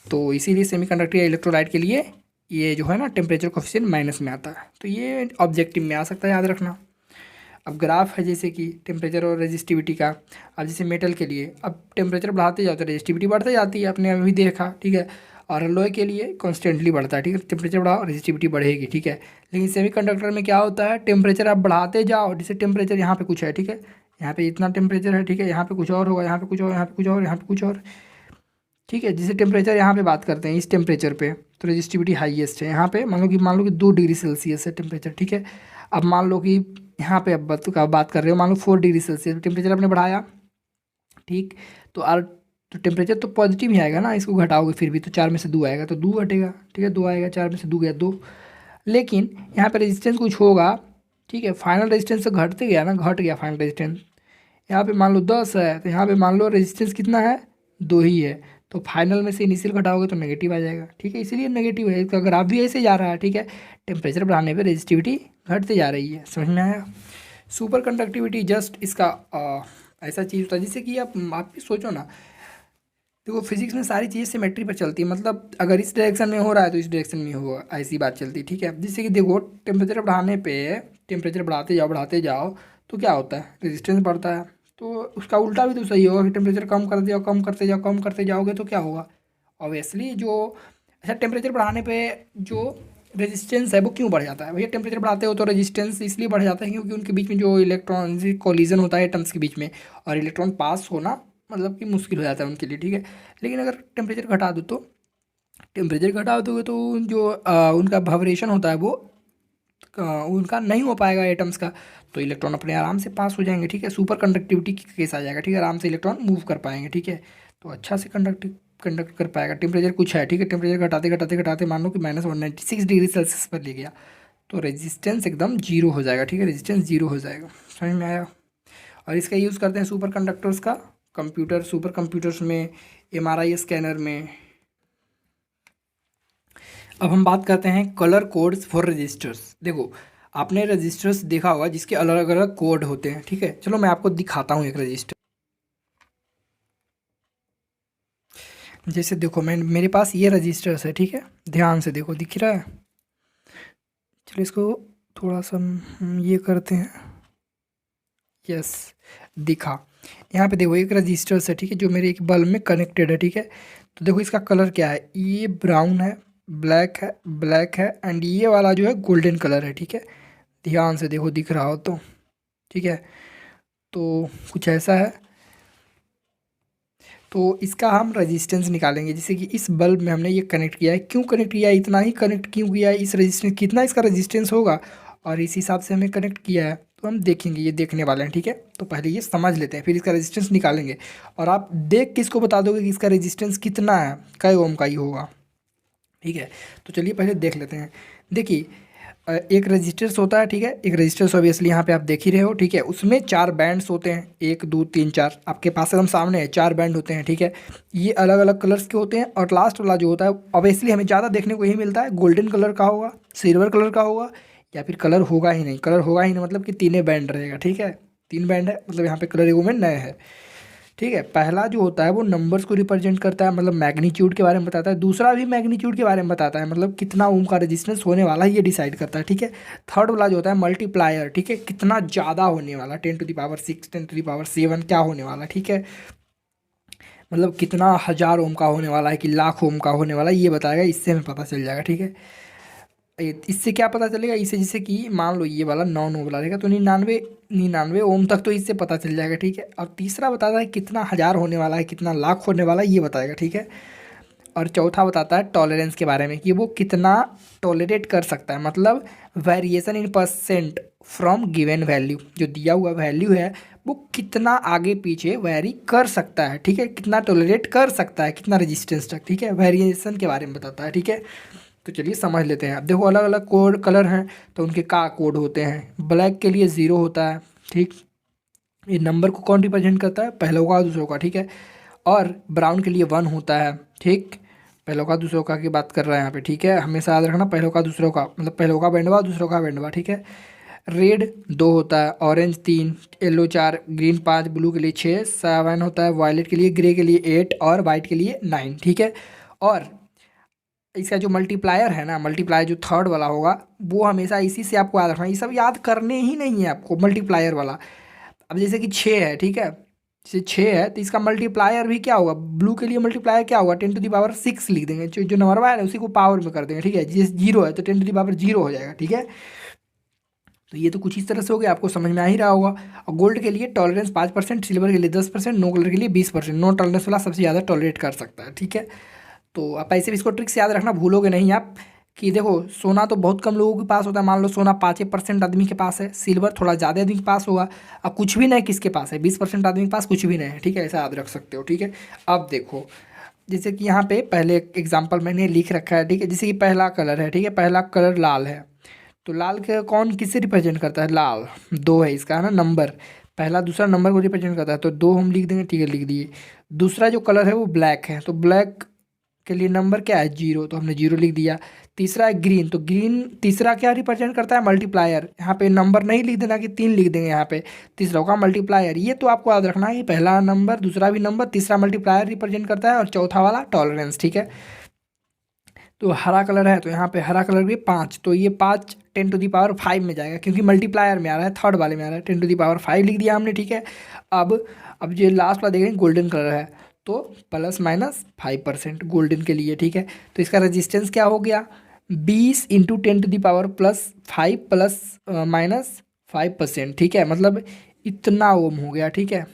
तो इसीलिए सेमीकंडक्टर या इलेक्ट्रोलाइट के लिए ये जो है ना टेम्परेचर कोफिशिएंट माइनस में आता है, तो ये ऑब्जेक्टिव में आ सकता है, याद रखना। अब ग्राफ है जैसे कि टेम्परेचर और रेजिस्टिविटी का। अब जैसे मेटल के लिए अब टेम्परेचर बढ़ाते जाओ तो रेजिस्टिविटी बढ़ते जाती है, आपने अभी देखा, ठीक है। और अलॉय के लिए कॉन्स्टेंटली बढ़ता है, ठीक है, टेम्परेचर बढ़ाओ रेजिस्टिविटी बढ़ेगी, ठीक है। लेकिन सेमीकंडक्टर में क्या होता है, टेम्परेचर आप बढ़ाते जाओ, जैसे टेम्परेचर यहाँ पे कुछ है, ठीक है, यहाँ पे इतना टेम्परेचर है, ठीक है, यहाँ पे कुछ और होगा, यहाँ पे कुछ और, यहाँ पे कुछ और, यहाँ पे कुछ और, ठीक है। जैसे टेम्परेचर यहाँ पे बात करते हैं, इस टेम्परेचर पे तो रेजिस्टिविटी हाईएस्ट है यहाँ पे, मान लो कि 2 डिग्री सेल्सियस है टेम्परेचर, ठीक है। अब मान लो कि यहाँ पे अब बात कर रहे हो, मान लो 4 डिग्री सेल्सियस टेम्परेचर आपने बढ़ाया, ठीक। तो तो टेम्परेचर तो पॉजिटिव ही आएगा ना, इसको घटाओगे फिर भी तो 4 में से 2 आएगा तो 2 घटेगा, ठीक है, 2 आएगा, 4 में से 2 गया 2। लेकिन यहाँ पे रेजिस्टेंस कुछ होगा, ठीक है, फाइनल रेजिस्टेंस तो घटते गया ना, घट गया फाइनल रेजिस्टेंस। यहाँ पे मान लो 10 है तो यहाँ पे मान लो रेजिस्टेंस कितना है, 2 ही है, तो फाइनल में से इनिशियल घटाओगे तो नेगेटिव आ जाएगा, ठीक है, इसीलिए नेगेटिव है। इसका ग्राफ भी ऐसे जा रहा है, ठीक है, टेम्परेचर बढ़ाने पे रेजिस्टिविटी घटते जा रही है, समझ में आया। सुपर कंडक्टिविटी जस्ट इसका ऐसा चीज़ होता है जिससे कि आप भी सोचो ना, देखो फिजिक्स में सारी चीज़ें सिमेट्री पर चलती है, मतलब अगर इस डायरेक्शन में हो रहा है तो इस डायरेक्शन में होगा, ऐसी बात चलती है, ठीक है। जिससे कि देखो टेम्परेचर बढ़ाने पे, टेम्परेचर बढ़ाते जाओ तो क्या होता है, रेजिस्टेंस बढ़ता है। तो उसका उल्टा भी तो सही होगा कि टेम्परेचर कम करते जाओ, कम करते जाओ, कम करते जाओगे तो क्या होगा, ऑब्वियसली जो अच्छा टेम्परेचर बढ़ाने पे जो रेजिस्टेंस है वो क्यों बढ़ जाता है भैया, टेम्परेचर बढ़ाते हो तो रेजिस्टेंस इसलिए बढ़ जाता है क्योंकि उनके बीच में जो इलेक्ट्रॉन कोलिजन होता है एटम्स के बीच में, और इलेक्ट्रॉन पास होना मतलब कि मुश्किल हो जाता है उनके लिए, ठीक है। लेकिन अगर टेम्परेचर घटा दो तो टेम्परेचर घटा दोगे तो जो उनका वाइब्रेशन होता है वो उनका नहीं हो पाएगा एटम्स का, तो इलेक्ट्रॉन अपने आराम से पास हो जाएंगे, ठीक है, सुपर कंडक्टिविटी केस आ जाएगा, ठीक है, आराम से इलेक्ट्रॉन मूव कर पाएंगे, ठीक है, तो अच्छा से कंडक्ट कर पाएगा। टेम्परेचर कुछ है, ठीक है, टेम्परेचर घटाते घटाते घटाते मान लो कि -196 डिग्री सेल्सियस पर ले गया तो रेजिस्टेंस एकदम जीरो हो जाएगा, ठीक है, रेजिस्टेंस जीरो हो जाएगा, समझ में आया। और इसका यूज़ करते हैं सुपर कंडक्टर्स का सुपर कंप्यूटर्स में, MRI स्कैनर में। अब हम बात करते हैं कलर कोड्स फॉर रजिस्टर्स। देखो आपने रजिस्टर्स देखा होगा जिसके अलग अलग कोड होते हैं, ठीक है, चलो मैं आपको दिखाता हूँ एक रजिस्टर। जैसे देखो मेरे पास ये रजिस्टर्स है, ठीक है, ध्यान से देखो, दिख रहा है, चलो इसको थोड़ा सा हम ये करते हैं, यस दिखा। यहाँ पे देखो एक रजिस्टर्स है, ठीक है, जो मेरे एक बल्ब में कनेक्टेड है, ठीक है। तो देखो इसका कलर क्या है, ये ब्राउन है, ब्लैक है एंड ये वाला जो है गोल्डन कलर है, ठीक है, ध्यान से देखो दिख रहा हो तो, ठीक है। तो कुछ ऐसा है, तो इसका हम रेजिस्टेंस निकालेंगे, जैसे कि इस बल्ब में हमने ये कनेक्ट किया है, क्यों कनेक्ट किया है, इतना ही कनेक्ट क्यों किया है, इस रेजिस्टेंस कितना इसका रेजिस्टेंस होगा और इस हिसाब से हमें कनेक्ट किया है, तो हम देखेंगे, ये देखने वाले हैं, ठीक है। तो पहले ये समझ लेते हैं फिर इसका रेजिस्टेंस निकालेंगे, और आप देख के इसको बता दोगे कि इसका रेजिस्टेंस कितना है, कै ओम का ही होगा, ठीक है। तो चलिए पहले देख लेते हैं। देखिए एक रजिस्टर्स होता है, ठीक है, एक रजिस्टर्स ऑब्वियसली यहाँ पे आप देख ही रहे हो, ठीक है, उसमें 4 बैंड्स होते हैं, 1 2 3 4 आपके पास एकदम सामने है, 4 बैंड होते हैं, ठीक है। ये अलग अलग कलर्स के होते हैं, और लास्ट वाला जो होता है ऑब्वियसली हमें ज़्यादा देखने को यही मिलता है, गोल्डन कलर का होगा, सिल्वर कलर का होगा, या फिर कलर होगा ही नहीं, मतलब कि 3 बैंड रहेगा, ठीक है, 3 बैंड है, मतलब यहाँ पे कलर एगो में नए है, ठीक है। पहला जो होता है वो नंबर्स को रिप्रेजेंट करता है, मतलब मैग्नीट्यूड के बारे में बताता है, दूसरा भी मैग्नीट्यूड के बारे में बताता है, मतलब कितना ओम का रेजिस्टेंस होने वाला है ये डिसाइड करता है, ठीक है। थर्ड वाला जो होता है मल्टीप्लायर, ठीक है, कितना ज़्यादा होने वाला, 10⁶, 10�7 क्या होने वाला, ठीक है, मतलब कितना 1000 ओम का होने वाला है कि लाख ओम का होने वाला है, ये बताएगा, इससे हमें पता चल जाएगा, ठीक है। इससे क्या पता चलेगा, इससे जैसे कि मान लो ये वाला 9 वाला रहेगा तो 99 ओम तक तो इससे पता चल जाएगा, ठीक है। और तीसरा बताता है कितना 1000 होने वाला है, कितना लाख होने वाला है, ये बताएगा, ठीक है। और चौथा बताता है टॉलरेंस के बारे में कि वो कितना टॉलरेट कर सकता है, मतलब variation in percent from given value, जो दिया हुआ वैल्यू है वो कितना आगे पीछे वेरी कर सकता है, ठीक है, कितना टॉलरेट कर सकता है, कितना रेजिस्टेंस तक, ठीक है, वेरिएशन के बारे में बताता है, ठीक है। तो चलिए समझ लेते हैं। अब देखो अलग अलग कोड कलर हैं तो उनके का कोड होते हैं, ब्लैक के लिए 0 होता है, ठीक, ये नंबर को कौन रिप्रेजेंट करता है, पहलों का दूसरों का, ठीक है। और ब्राउन के लिए 1 होता है, ठीक, पहलों का दूसरों का की बात कर रहा है यहाँ पे, ठीक है, हमेशा याद रखना, पहलों का दूसरों का मतलब पहलों का बैंडवा दूसरों का बैंडवा, ठीक है। रेड 2 होता है, ऑरेंज 3, येलो 4, ग्रीन 5, ब्लू के लिए 6, 7 होता है, वायलेट के लिए, ग्रे के लिए 8 और वाइट के लिए 9, ठीक है। और इसका जो मल्टीप्लायर है ना, मल्टीप्लायर जो थर्ड वाला होगा वो हमेशा इसी से आपको याद रखना, ये सब याद करने ही नहीं है आपको, मल्टीप्लायर वाला। अब जैसे कि 6 है, ठीक है, जैसे 6 है तो इसका मल्टीप्लायर भी क्या होगा, ब्लू के लिए मल्टीप्लायर क्या होगा, 10⁶ लिख देंगे, जो नंबर है ना उसी को पावर में कर देंगे, ठीक है। जैसे 0 है तो 10⁻0 हो जाएगा, ठीक है। तो ये तो कुछ इस तरह से हो गया, आपको समझ में आ ही रहा होगा। और गोल्ड के लिए टॉलरेंस 5%, सिल्वर के लिए 10%, नो कलर के लिए 20%, नो टॉलरेंस वाला सबसे ज़्यादा टॉलरेट कर सकता है, ठीक है। तो आप ऐसे भी इसको ट्रिक से याद रखना, भूलोगे नहीं आप कि देखो सोना तो बहुत कम लोगों के पास होता है, मान लो सोना 5% आदमी के पास है, सिल्वर थोड़ा ज़्यादा आदमी के पास होगा, अब कुछ भी नहीं किसके पास है, 20% आदमी के पास कुछ भी नहीं है, ठीक है, ऐसा याद रख सकते हो, ठीक है। अब देखो जैसे कि यहाँ पे पहले एग्जाम्पल मैंने लिख रखा है, ठीक है, जैसे कि पहला कलर है, ठीक है, पहला कलर लाल है, तो लाल के कौन किससे रिप्रेजेंट करता है, लाल 2 है इसका, है ना, नंबर पहला दूसरा नंबर को रिप्रेजेंट करता है, तो 2 हम लिख देंगे, ठीक है, लिख दिए। दूसरा जो कलर है वो ब्लैक है, तो ब्लैक के लिए नंबर क्या है, 0, तो हमने 0 लिख दिया। तीसरा है ग्रीन, तो ग्रीन तीसरा क्या रिप्रेजेंट करता है, मल्टीप्लायर, यहाँ पे नंबर नहीं लिख देना कि 3 लिख देंगे, यहाँ पे तीसरा होगा मल्टीप्लायर। ये तो आपको याद रखना है कि पहला नंबर दूसरा भी नंबर तीसरा मल्टीप्लायर रिप्रेजेंट करता है, और चौथा वाला टॉलरेंस, ठीक है। तो हरा कलर है, तो यहाँ पे हरा कलर भी 5, तो ये 5 10⁵ में जाएगा, क्योंकि मल्टीप्लायर में आ रहा है, थर्ड वाले में आ रहा है, 10⁵ लिख दिया हमने, ठीक है। अब जो लास्ट वाला देखेंगे गोल्डन कलर है, तो ±5% गोल्डन के लिए, ठीक है। तो इसका रेजिस्टेंस क्या हो गया, 20 इंटू 10⁻+5 प्लस -5%, ठीक है, मतलब इतना ओम हो गया, ठीक है।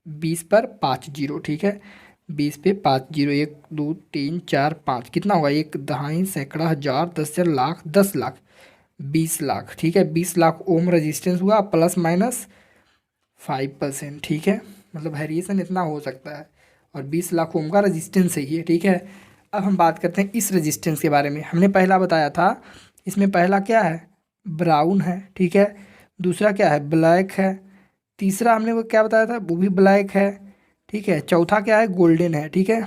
20 पर 5 जीरो, ठीक है, 20 पे 5 जीरो, 1 2 3 4 5 कितना होगा, 1 दहाई सैकड़ा हज़ार 10,000 लाख 10 लाख 20 लाख, ठीक है, 20 लाख ओम रेजिस्टेंस हुआ, +-5%, ठीक है, मतलब वेरिएशन इतना हो सकता है, और 20 लाख ओम का रेजिस्टेंस है ये, ठीक है। अब हम बात करते हैं इस रेजिस्टेंस के बारे में। हमने पहला बताया था, इसमें पहला क्या है, ब्राउन है, ठीक है, दूसरा क्या है, ब्लैक है, तीसरा हमने वो क्या बताया था, वो भी ब्लैक है, ठीक है, चौथा क्या है, गोल्डन है, ठीक है।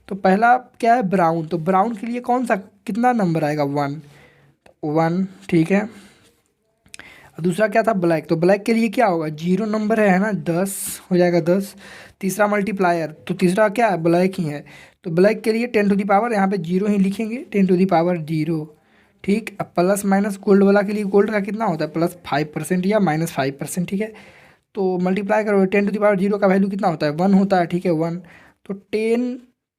तो पहला क्या है, ब्राउन, तो ब्राउन के लिए कौन सा कितना नंबर आएगा, 1, 1, ठीक है। और दूसरा क्या था, ब्लैक, तो ब्लैक के लिए क्या होगा, 0 नंबर है ना, 10 हो जाएगा, 10। तीसरा मल्टीप्लायर, तो तीसरा क्या है, ब्लैक ही है, तो ब्लैक के लिए 10⁻, यहाँ पे 0 ही लिखेंगे, 10⁻0, ठीक। अब प्लस माइनस गोल्ड वाला के लिए, गोल्ड का कितना होता है, +5% या -5%, ठीक है। तो मल्टीप्लाई करो, 10⁻0 का वैल्यू कितना होता है, 1 होता है, ठीक है, 1। तो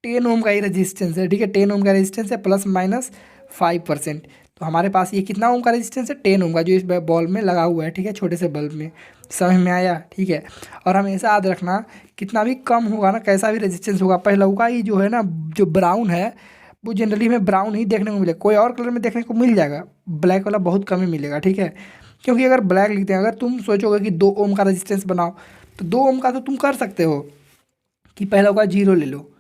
10 ओम का ही रेजिस्टेंस है, ठीक है, 10 ओम का रेजिस्टेंस है, +-5%। तो हमारे पास ये कितना ओम का रेजिस्टेंस है, 10 ओम का, जो इस बॉल में लगा हुआ है, ठीक है, छोटे से बल्ब में, समझ में आया, ठीक है। और हमेशा याद रखना, कितना भी कम होगा ना, कैसा भी रेजिस्टेंस होगा, पहला का ही जो है ना, जो ब्राउन है, वो जनरली हमें ब्राउन ही देखने को मिलेगा, कोई और कलर में देखने को मिल जाएगा, ब्लैक वाला बहुत कम ही मिलेगा, ठीक है। क्योंकि अगर ब्लैक लिखते हैं, अगर तुम सोचोगे कि 2 ओम का रेजिस्टेंस बनाओ, तो 2 ओम का तो तुम कर सकते हो कि पहला का 0 ले लो,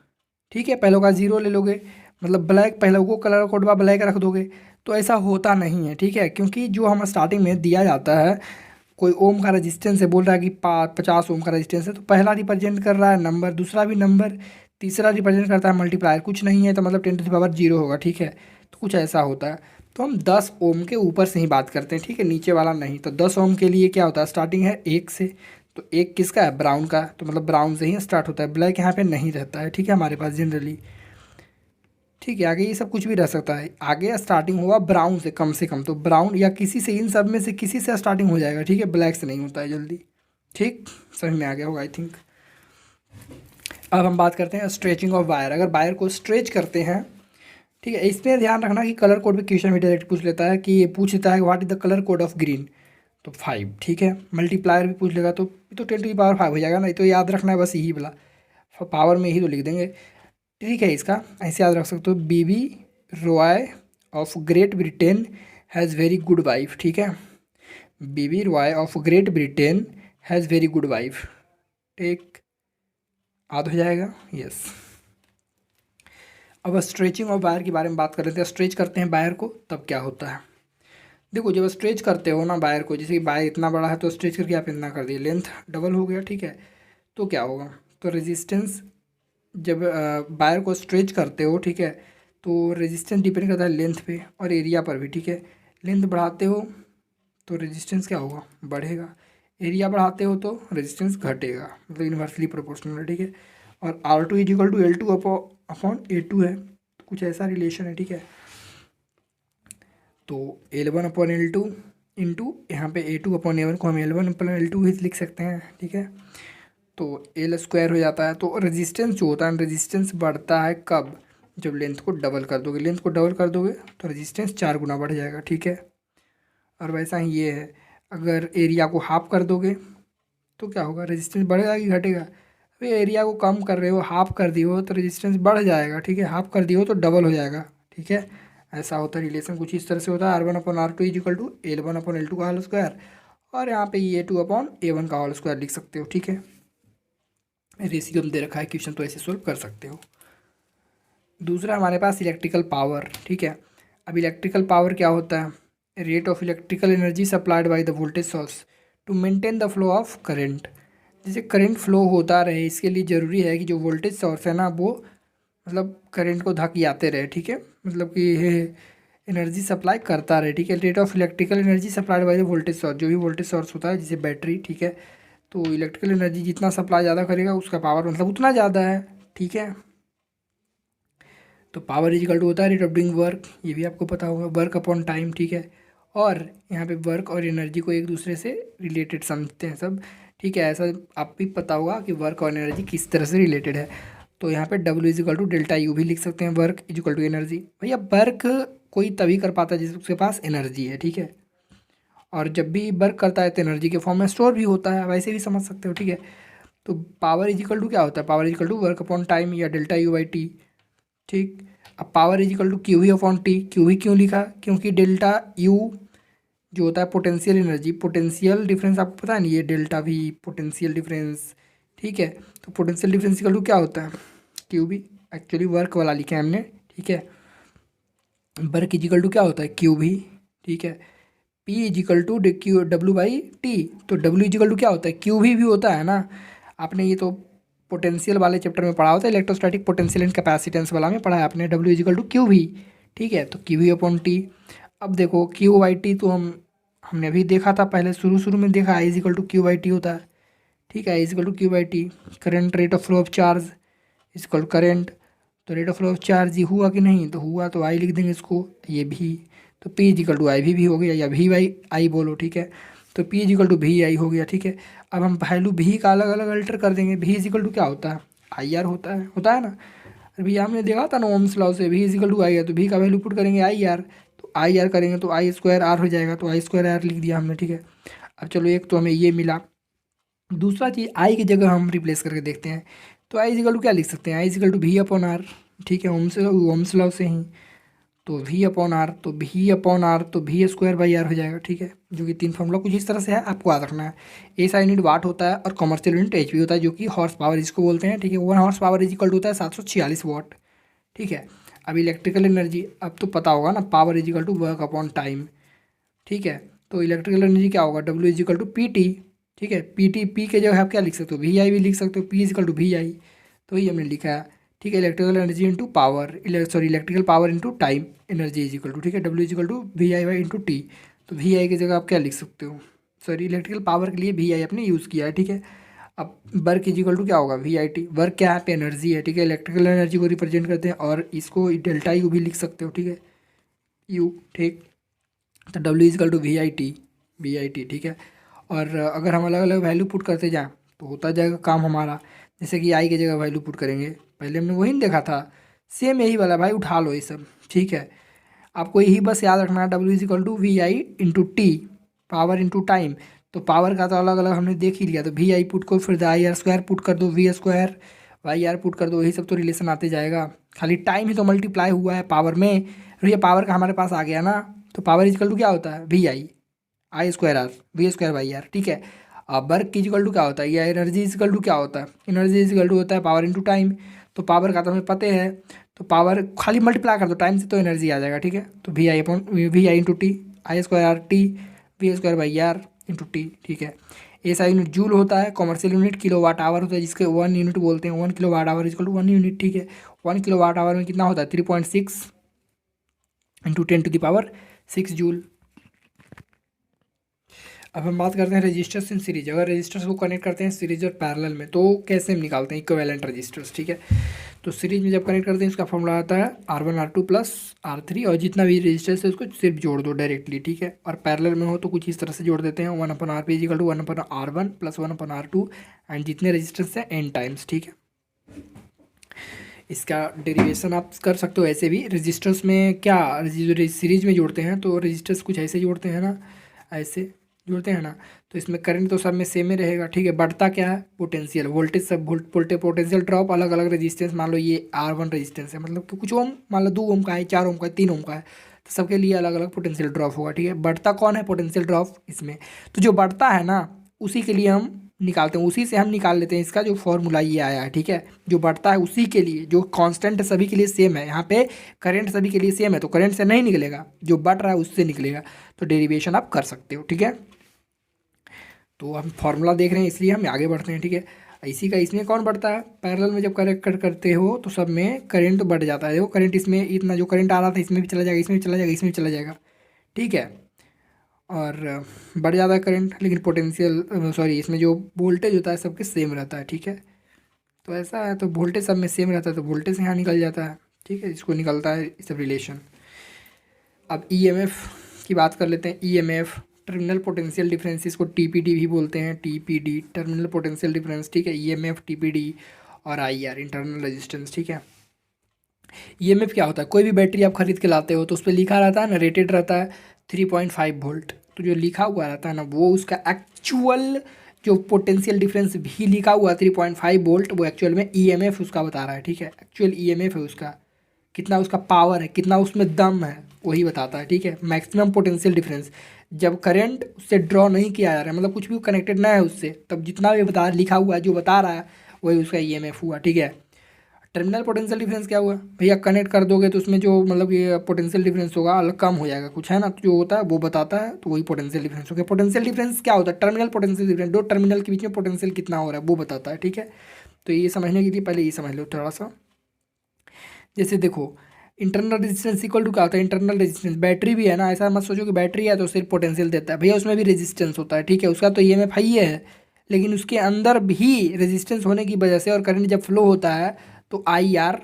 ठीक है, पहले का 0 ले लोगे, मतलब ब्लैक पहले को कलर कोड में ब्लैक रख दोगे, तो ऐसा होता नहीं है, ठीक है, क्योंकि जो हम स्टार्टिंग में दिया जाता है, कोई ओम का रेजिस्टेंस है, बोल रहा है कि 50 ओम का रेजिस्टेंस है, तो पहला रिप्रेजेंट कर रहा है नंबर, दूसरा भी नंबर, तीसरा रिप्रेजेंट करता है मल्टीप्लायर, कुछ नहीं है तो मतलब 10⁻0 होगा, ठीक है। तो कुछ ऐसा होता है, तो हम 10 ओम के ऊपर से ही बात करते हैं, ठीक है, नीचे वाला नहीं। तो 10 ओम के लिए क्या होता है, स्टार्टिंग है 1 से, तो 1 किसका है, ब्राउन का, तो मतलब ब्राउन से ही स्टार्ट होता है, ब्लैक यहाँ पे नहीं रहता है, ठीक है, हमारे पास जनरली, ठीक है। आगे ये सब कुछ भी रह सकता है, आगे स्टार्टिंग होगा ब्राउन से कम, तो ब्राउन या किसी से, इन सब में से किसी से स्टार्टिंग हो जाएगा, ठीक है, ब्लैक से नहीं होता है जल्दी, ठीक, समझ में आ गया होगा आई थिंक। अब हम बात करते हैं स्ट्रेचिंग ऑफ वायर। अगर वायर को स्ट्रेच करते हैं, ठीक है, इसमें ध्यान रखना कि कलर कोड भी क्वेश्चन भी डायरेक्ट पूछ लेता है, कि ये पूछ लेता है what is the colour code of green, तो 5, ठीक है। मल्टीप्लायर भी पूछ लेगा, तो 10⁻5 हो जाएगा ना, तो याद रखना है बस यही वाला, पावर में ही तो लिख देंगे, ठीक है। इसका ऐसे याद रख सकते हो, BB Roy of Great Britain has very good wife, ठीक है, BB Roy of Great Britain has very good wife, ठीक, याद हो जाएगा, यस। अब स्ट्रेचिंग ऑफ वायर के बारे में बात कर रहे थे, स्ट्रेच करते हैं वायर को तब क्या होता है। देखो जब स्ट्रेच करते हो ना वायर को, जैसे कि वायर इतना बड़ा है तो स्ट्रेच करके आप इतना कर दिए, लेंथ डबल हो गया, ठीक है, तो क्या होगा, तो रेजिस्टेंस, जब वायर को स्ट्रेच करते हो, ठीक है, तो रेजिस्टेंस डिपेंड करता है लेंथ पे और एरिया पर भी, ठीक है। लेंथ बढ़ाते हो तो रेजिस्टेंस क्या होगा, बढ़ेगा, एरिया बढ़ाते हो तो रेजिस्टेंस घटेगा, मतलब इन्वर्सली प्रोपोर्शनल है, ठीक है। और R2 = L2 अपॉन A2 है, तो कुछ ऐसा रिलेशन है, ठीक है। तो L1/L2 इंटू यहाँ पे A2/A1 को हम L1/L2 ही लिख सकते हैं, ठीक है। तो L² हो जाता है। तो रेजिस्टेंस जो होता है, रेजिस्टेंस बढ़ता है कब, जब लेंथ को डबल कर दोगे, लेंथ को डबल कर दोगे तो रेजिस्टेंस 4 गुना बढ़ जाएगा, ठीक है। और वैसा ही ये है, अगर एरिया को हाफ कर दोगे तो क्या होगा, रेजिस्टेंस बढ़ेगा कि घटेगा। अभी एरिया को कम कर रहे हो, हाफ कर दिए हो तो रेजिस्टेंस बढ़ जाएगा, ठीक है, हाफ कर दिए हो तो डबल हो जाएगा, ठीक है, ऐसा होता है रिलेशन, कुछ इस तरह से होता है। R1/R2 is equal to L1/L2 का होल स्क्वायर, और यहाँ पे A2/A1 का होल स्क्वायर लिख सकते हो, ठीक है। रेशियो दे रखा है क्वेश्चन, तो ऐसे सोल्व कर सकते हो। दूसरा हमारे पास इलेक्ट्रिकल पावर, ठीक है। अब इलेक्ट्रिकल पावर क्या होता है? Rate of electrical energy supplied by the voltage source to maintain the flow of current. जैसे करंट फ्लो होता रहे, इसके लिए ज़रूरी है कि जो वोल्टेज सोर्स है ना, वो मतलब करंट को धकियाते रहे, ठीक है। मतलब कि एनर्जी सप्लाई करता रहे, ठीक है। Rate of electrical energy supplied by the voltage source, जो भी वोल्टेज सोर्स होता है जैसे बैटरी, ठीक है। तो इलेक्ट्रिकल एनर्जी जितना सप्लाई ज़्यादा करेगा, उसका पावर मतलब उतना ज़्यादा है, ठीक है। तो पावर इजिकल टू होता है रेट ऑफ डूइंग वर्क, ये भी आपको पता होगा, वर्क अपॉन टाइम, ठीक है। और यहाँ पे वर्क और एनर्जी को एक दूसरे से रिलेटेड समझते हैं सब, ठीक है। ऐसा आप भी पता होगा कि वर्क और एनर्जी किस तरह से रिलेटेड है। तो यहाँ पे W is equal to delta U भी लिख सकते हैं, वर्क इजिकल टू एनर्जी। भैया वर्क कोई तभी कर पाता है जिस उसके पास एनर्जी है, ठीक है। और जब भी वर्क करता है तो एनर्जी के फॉर्म में स्टोर भी होता है, वैसे भी समझ सकते हो, ठीक है। तो पावर इजिकल टू क्या होता है? Power is equal to work upon time या डेल्टा U/T, ठीक। अब power is equal to Q V upon T. Q V क्यों लिखा? क्योंकि डेल्टा यू जो होता है पोटेंशियल एनर्जी, पोटेंशियल डिफरेंस आपको पता है नहीं, ये डेल्टा वी पोटेंशियल डिफरेंस, ठीक है। तो पोटेंशियल डिफरेंस इक्वल टू क्या होता है? Q we. एक्चुअली वर्क वाला लिखा है हमने, ठीक है। वर्क इजिकल टू क्या होता है? क्यू वी, ठीक है। P is equal to Q W/T। तो डब्ल्यू इजिकल टू क्या होता है? क्यू भी होता है ना। आपने ये तो पोटेंशियल वाले चैप्टर में पढ़ा होता है, इलेक्ट्रोस्टैटिक पोटेंशियल एंड कैपेसिटेंस वाला में पढ़ा है आपने, W इजिकल टू क्यू भी, ठीक है। तो क्यू वी अपॉन टी। अब देखो Q/T तो हमने अभी देखा था, पहले शुरू शुरू में देखा, I इजिकल टू Q/T होता है, ठीक है। I is equal to Q/T। Current rate of flow of charge is equal current. तो rate of flow of charge ये हुआ कि नहीं? तो हुआ, तो I लिख देंगे इसको, ये भी। तो P इजिकल टू I भी हो गया, या V/I बोलो, ठीक है। तो P इजिकल टू VI हो गया, ठीक है। अब हम वैल्यू भी का अलग अलग अल्टर कर देंगे। V इजिकल टू क्या होता है? IR होता है ना। अभी हमने देखा था ना ओम्स लॉ से, V इजिकल टू IR, तो V का वैल्यू पुट करेंगे IR, तो IR करेंगे तो I²R हो जाएगा, तो I²R लिख दिया हमने, ठीक है। अब चलो, एक तो हमें ये मिला। दूसरा चीज़, I की जगह हम रिप्लेस करके देखते हैं। तो I इजिकल टू क्या लिख सकते हैं? I इजिकल टू V/R, ठीक है, ओम्स लॉ से ही। तो V/R, तो V/R तो V²/R हो जाएगा, ठीक है। जो कि तीन फॉर्मूला कुछ इस तरह से है, आपको याद रखना है। SI यूनिट वाट होता है और कमर्शियल यूनिट HP होता है, जो कि हॉर्स पावर इसको बोलते हैं, ठीक है। 1 हॉर्स पावर इजिकल होता है 746 वाट, ठीक है। अब इलेक्ट्रिकल एनर्जी, अब तो पता होगा ना, power is equal to work upon time, ठीक है। तो इलेक्ट्रिकल एनर्जी क्या होगा? W इजिकल टू PT, ठीक है। P के जगह आप क्या लिख सकते हो? VI भी लिख सकते हो, P इजिकल टू VI, तो ये हमने लिखा है, ठीक है। Electrical energy into power, electrical power into time energy is equal to, ठीक है, W इजिकल टू VI/T। तो VI की जगह आप क्या लिख सकते हो? इलेक्ट्रिकल पावर के लिए VI आपने यूज़ किया है, ठीक है। अब वर्क इजिकल टू क्या होगा? VIT। वर्क क्या है? पे एनर्जी है, ठीक है। इलेक्ट्रिकल एनर्जी को रिप्रेजेंट करते हैं, और इसको डेल्टा U भी लिख सकते हो, ठीक है, U, ठीक। तो W इजिकल टू VIT, ठीक है। और अगर हम अलग अलग वैल्यू पुट करते जाएँ तो होता जाएगा काम हमारा। जैसे कि I की जगह वैल्यू पुट करेंगे, पहले हमने वही नहीं देखा था, सेम यही वाला भाई, उठा लो ये सब, ठीक है। आपको यही बस याद रखना है, W is equal to VI/T, power into time. तो पावर का तो अलग अलग हमने देख ही लिया, तो VI पुट को फिर IR² पुट कर दो, V² YR पुट कर दो, यही सब तो रिलेशन आते जाएगा। खाली टाइम ही तो मल्टीप्लाई हुआ है पावर में, और ये पावर का हमारे पास आ गया ना। तो पावर इजिकल टू क्या होता है? VI I²R V²/R, ठीक है। अब वर्क इजिकल टू क्या होता है? या एनर्जी इजिकल टू क्या होता है? एनर्जी इजिकल टू होता है पावर इंटू टाइम। तो पावर का तो हमें पता है, तो पावर खाली मल्टीप्लाई कर दो टाइम से, तो एनर्जी आ जाएगा, ठीक है। तो VI/T, I²R/T V²/R into T, ठीक है। SI यूनिट जूल होता है, कॉमर्शियल यूनिट किलोवाट आवर होता है, जिसके 1 यूनिट बोलते हैं। 1 kilowatt hour is equal to 1 unit, ठीक है। 1 किलोवाट आवर में कितना होता है? 3.6 इंटू 10⁶ जूल। अब हम बात करते हैं रजिस्टर्स इन सीरीज। अगर रजिस्टर्स को कनेक्ट करते हैं सीरीज और पैरेलल में, तो कैसे हम निकालते हैं इक्विवेलेंट रजिस्टर्स, ठीक है। तो सीरीज में जब कनेक्ट करते हैं, इसका फॉर्मूला आता है R1R2 प्लस R3, और जितना भी रजिस्टर्स है उसको सिर्फ जोड़ दो डायरेक्टली, ठीक है। और पैरेलल में हो तो कुछ इस तरह से जोड़ देते हैं, 1/RP is equal to 1/R1 plus 1/R2, and जितने रजिस्टर्स हैं n टाइम्स, ठीक है। इसका डेरिवेशन आप कर सकते हो ऐसे भी। रजिस्टर्स में क्या, सीरीज में जोड़ते हैं तो रजिस्टर्स कुछ ऐसे जोड़ते हैं ना, ऐसे, जोड़ते हैं ना, तो इसमें करंट तो सब में सेम ही रहेगा, ठीक है। बढ़ता क्या है, पोटेंशियल, वोल्टेज सब पोटेंशियल ड्रॉप, अलग अलग रेजिस्टेंस, मान लो ये R1 रेजिस्टेंस है, मतलब कि कुछ ओम, मान लो 2 ओम का है, 4 ओम का है, 3 ओम का है, तो सबके लिए अलग अलग पोटेंशियल ड्रॉप होगा, ठीक है। बढ़ता कौन है, पोटेंशियल ड्रॉप इसमें, तो जो बढ़ता है ना उसी के लिए हम निकालते हैं, उसी से हम निकाल लेते हैं, इसका जो फॉर्मूला ये आया है, ठीक है। जो बढ़ता है उसी के लिए, जो कांस्टेंट सभी के लिए सेम है, यहाँ पे करंट सभी के लिए सेम है, तो करंट से नहीं निकलेगा, जो बढ़ रहा है उससे निकलेगा, तो डेरिवेशन आप कर सकते हो, ठीक है। तो हम फॉर्मूला देख रहे हैं इसलिए हम आगे बढ़ते हैं, ठीक है। इसी का इसमें कौन बढ़ता है, पैरेलल में जब करेक्ट करते हो तो सब में करंट तो बढ़ जाता है, देखो करंट इसमें इतना जो करंट आ रहा था इसमें भी चला जाएगा, इसमें भी चला जाएगा, इसमें भी चला जाएगा, ठीक है। और बढ़ जाता है करंट, लेकिन पोटेंशियल सॉरी इसमें जो वोल्टेज होता है सबके सेम रहता है, ठीक है। तो ऐसा है, तो वोल्टेज सब में सेम रहता है, तो वोल्टेज यहाँ निकल जाता है, ठीक है। इसको निकलता है इस सब रिलेशन। अब ईएमएफ की बात कर लेते हैं। ईएमएफ टर्मिनल पोटेंशियल डिफरेंस, इसको टीपीडी भी बोलते हैं, टीपीडी टर्मिनल पोटेंशियल डिफरेंस, ठीक है। ईएमएफ, टीपीडी और आईआर इंटरनल रेजिस्टेंस, ठीक है। ईएमएफ क्या होता है, कोई भी बैटरी आप खरीद के लाते हो तो उस पर लिखा रहता है ना, रेटेड रहता है 3.5 वोल्ट, तो जो लिखा हुआ रहता है ना वो उसका एक्चुअल जो पोटेंशियल डिफरेंस भी लिखा हुआ 3.5 वोल्ट, वो एक्चुअल में ईएमएफ उसका बता रहा है, ठीक है। एक्चुअल ईएमएफ है उसका, कितना उसका पावर है, कितना उसमें दम है, वही बताता है, ठीक है। मैक्सिमम पोटेंशियल डिफरेंस, जब करंट उससे ड्रॉ नहीं किया जा रहा है, मतलब कुछ भी कनेक्टेड ना है उससे, तब जितना भी बता लिखा हुआ है, जो बता रहा है वही उसका ईएमएफ हुआ, ठीक है। टर्मिनल पोटेंशियल डिफरेंस क्या हुआ भैया, कनेक्ट कर दोगे तो उसमें जो मतलब ये पोटेंशियल डिफरेंस होगा अलग कम हो जाएगा कुछ, है ना, तो जो होता है वो बताता है, तो वही पोटेंशियल डिफरेंस हो गया। पोटेंशियल डिफरेंस क्या होता है, टर्मिनल पोटेंशियल डिफरेंस, दो टर्मिनल के बीच में पोटेंशियल कितना हो रहा है वो बताता है, ठीक है। तो ये समझने के लिए पहले ये समझ लो थोड़ा सा। जैसे देखो, इंटरनल रेजिस्टेंस इक्वल टू क्या होता है, इंटरनल रेजिस्टेंस, बैटरी भी है ना, ऐसा मत सोचो कि बैटरी है तो सिर्फ पोटेंशियल देता है, भैया उसमें भी रेजिस्टेंस होता है, ठीक है। उसका तो ईएमएफ हाई है, लेकिन उसके अंदर भी रेजिस्टेंस होने की वजह से, और करंट जब फ्लो होता है तो आई आर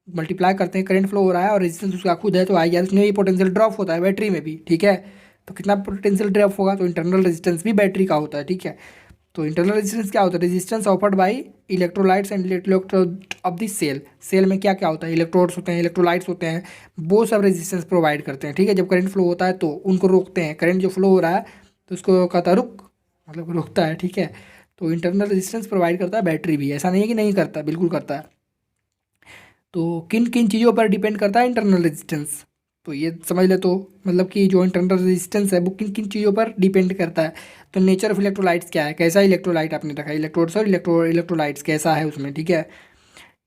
मल्टीप्लाई करते हैं, करंट फ्लो हो रहा है और रेजिस्टेंस उसका खुद है, तो आई आर उसमें भी पोटेंशियल ड्रॉप होता है, बैटरी में भी, ठीक है। तो कितना पोटेंशियल ड्रॉप होगा, तो इंटरनल रेजिस्टेंस भी बैटरी का होता है, ठीक है। तो इंटरनल रेजिस्टेंस क्या होता है, resistance offered by electrolytes and electrode of the cell, cell में क्या क्या होता है, इलेक्ट्रोड्स होते हैं, इलेक्ट्रोलाइट्स होते हैं, वो सब रेजिस्टेंस प्रोवाइड करते हैं, ठीक है। जब करंट फ्लो होता है तो उनको रोकते हैं, करंट जो फ्लो हो रहा है तो उसको कहता है रुक, मतलब रोकता है, ठीक है। तो इंटरनल रेजिस्टेंस प्रोवाइड करता है बैटरी भी, ऐसा नहीं है कि नहीं करता, बिल्कुल करता है। तो किन किन चीज़ों पर डिपेंड करता है इंटरनल रेजिस्टेंस, तो ये समझ ले, तो मतलब कि जो इंटरनल रेजिस्टेंस है वो किन किन चीज़ों पर डिपेंड करता है। तो नेचर ऑफ इलेक्ट्रोलाइट्स क्या है, कैसा इलेक्ट्रोलाइट आपने रखा है, इलेक्ट्रोड्स और इलेक्ट्रोलाइट्स कैसा है उसमें, ठीक है।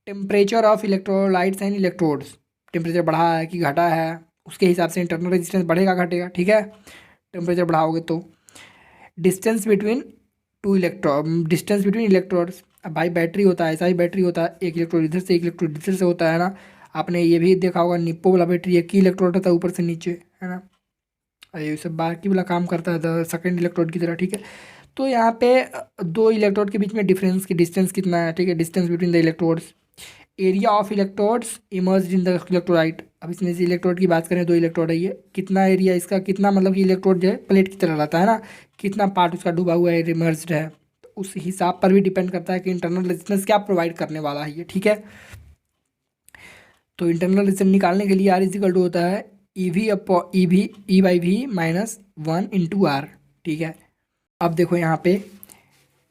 Temperature of electrolytes and electrodes, temperature बढ़ा है कि घटा है, उसके हिसाब से इंटरनल रेजिस्टेंस बढ़ेगा घटेगा, ठीक है। टेम्परेचर बढ़ाओगे तो distance between distance between electrodes, अब भाई बैटरी होता है, ऐसा ही बैटरी होता है, एक इलेक्ट्रोड इधर से एक इलेक्ट्रोड इधर से होता है ना। आपने ये भी देखा होगा निप्पो वाला बैटरी एक ही इलेक्ट्रोड रहता है ऊपर से नीचे, है ना, और ये सब बाकी वाला काम करता है सेकंड इलेक्ट्रोड की तरह, ठीक है। तो यहाँ पे दो इलेक्ट्रोड के बीच में डिफरेंस की डिस्टेंस कितना है, ठीक है, distance between the electrodes. Area of electrodes emerged in the electrolyte, अब इसमें से इलेक्ट्रोड की बात करें, दो इलेक्ट्रोड है ये, कितना एरिया इसका, कितना मतलब कि इलेक्ट्रोड जो है प्लेट की तरह रहता है ना, कितना पार्ट उसका डूबा हुआ है, इमर्ज्ड है, तो उस हिसाब पर भी डिपेंड करता है कि इंटरनल रेजिस्टेंस क्या प्रोवाइड करने वाला है ये, ठीक है। तो इंटरनल रेजिस्टेंस निकालने के लिए आर इजिकल टू होता है E V upon E V E by V -1 × R, ठीक है। अब देखो यहाँ पे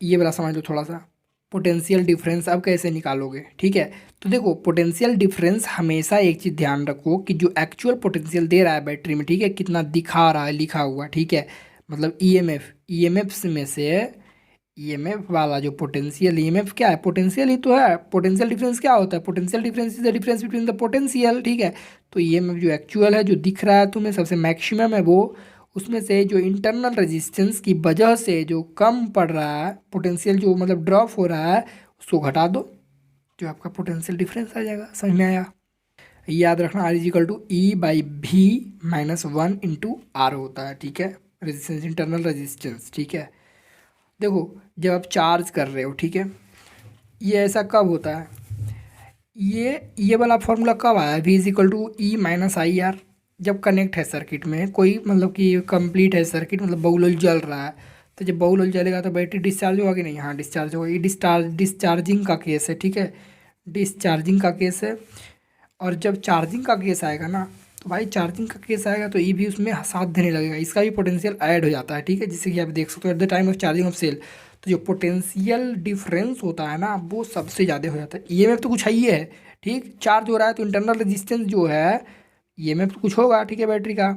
ये वाला समझ लो थोड़ा सा, पोटेंशियल डिफरेंस अब कैसे निकालोगे, ठीक है। तो देखो पोटेंशियल डिफरेंस हमेशा एक चीज़ ध्यान रखो कि जो एक्चुअल पोटेंशियल दे रहा है बैटरी में, ठीक है, कितना दिखा रहा है लिखा हुआ, ठीक है, मतलब ईएमएफ में से ईएमएफ वाला जो पोटेंशियल, ईएमएफ क्या है, पोटेंशियल ही तो है। पोटेंशियल डिफरेंस क्या होता है, potential difference is the difference between the potential, ठीक है। तो ईएमएफ जो एक्चुअल है, जो दिख रहा है तुम्हें सबसे मैक्सिमम है वो, उसमें से जो इंटरनल रेजिस्टेंस की वजह से जो कम पड़ रहा है पोटेंशियल, जो मतलब ड्रॉप हो रहा है, उसको घटा दो, जो आपका पोटेंशियल डिफरेंस आ जाएगा। समझ में आया, याद रखना R is equal to E by भी -1 × R होता है, ठीक है, रेजिस्टेंस इंटरनल रेजिस्टेंस, ठीक है। देखो जब आप चार्ज कर रहे हो, ठीक है, ये ऐसा कब होता है, ये वाला फॉर्मूला कब आया, V इजिकल टू E-IR, जब कनेक्ट है सर्किट में कोई, मतलब कि कंप्लीट है सर्किट, मतलब बल्ब जल रहा है, तो जब बल्ब जलेगा तो बैटरी डिस्चार्ज होगा कि नहीं, हाँ डिस्चार्ज होगा, ये डिस्चार्जिंग का केस है, ठीक है, डिस्चार्जिंग का केस है। और जब चार्जिंग का केस आएगा ना, तो भाई चार्जिंग का केस आएगा तो ये भी उसमें साथ देने लगेगा, इसका भी पोटेंशियल ऐड हो जाता है, ठीक है। जिससे कि आप देख सकते हो at the time of charging of cell, तो जो पोटेंशियल डिफरेंस होता है ना वो सबसे ज़्यादा हो जाता है। ईएमएफ तो कुछ है ही है, ठीक, चार्ज हो रहा है तो इंटरनल रेजिस्टेंस जो है, ईएमएफ तो कुछ होगा, ठीक है, बैटरी का।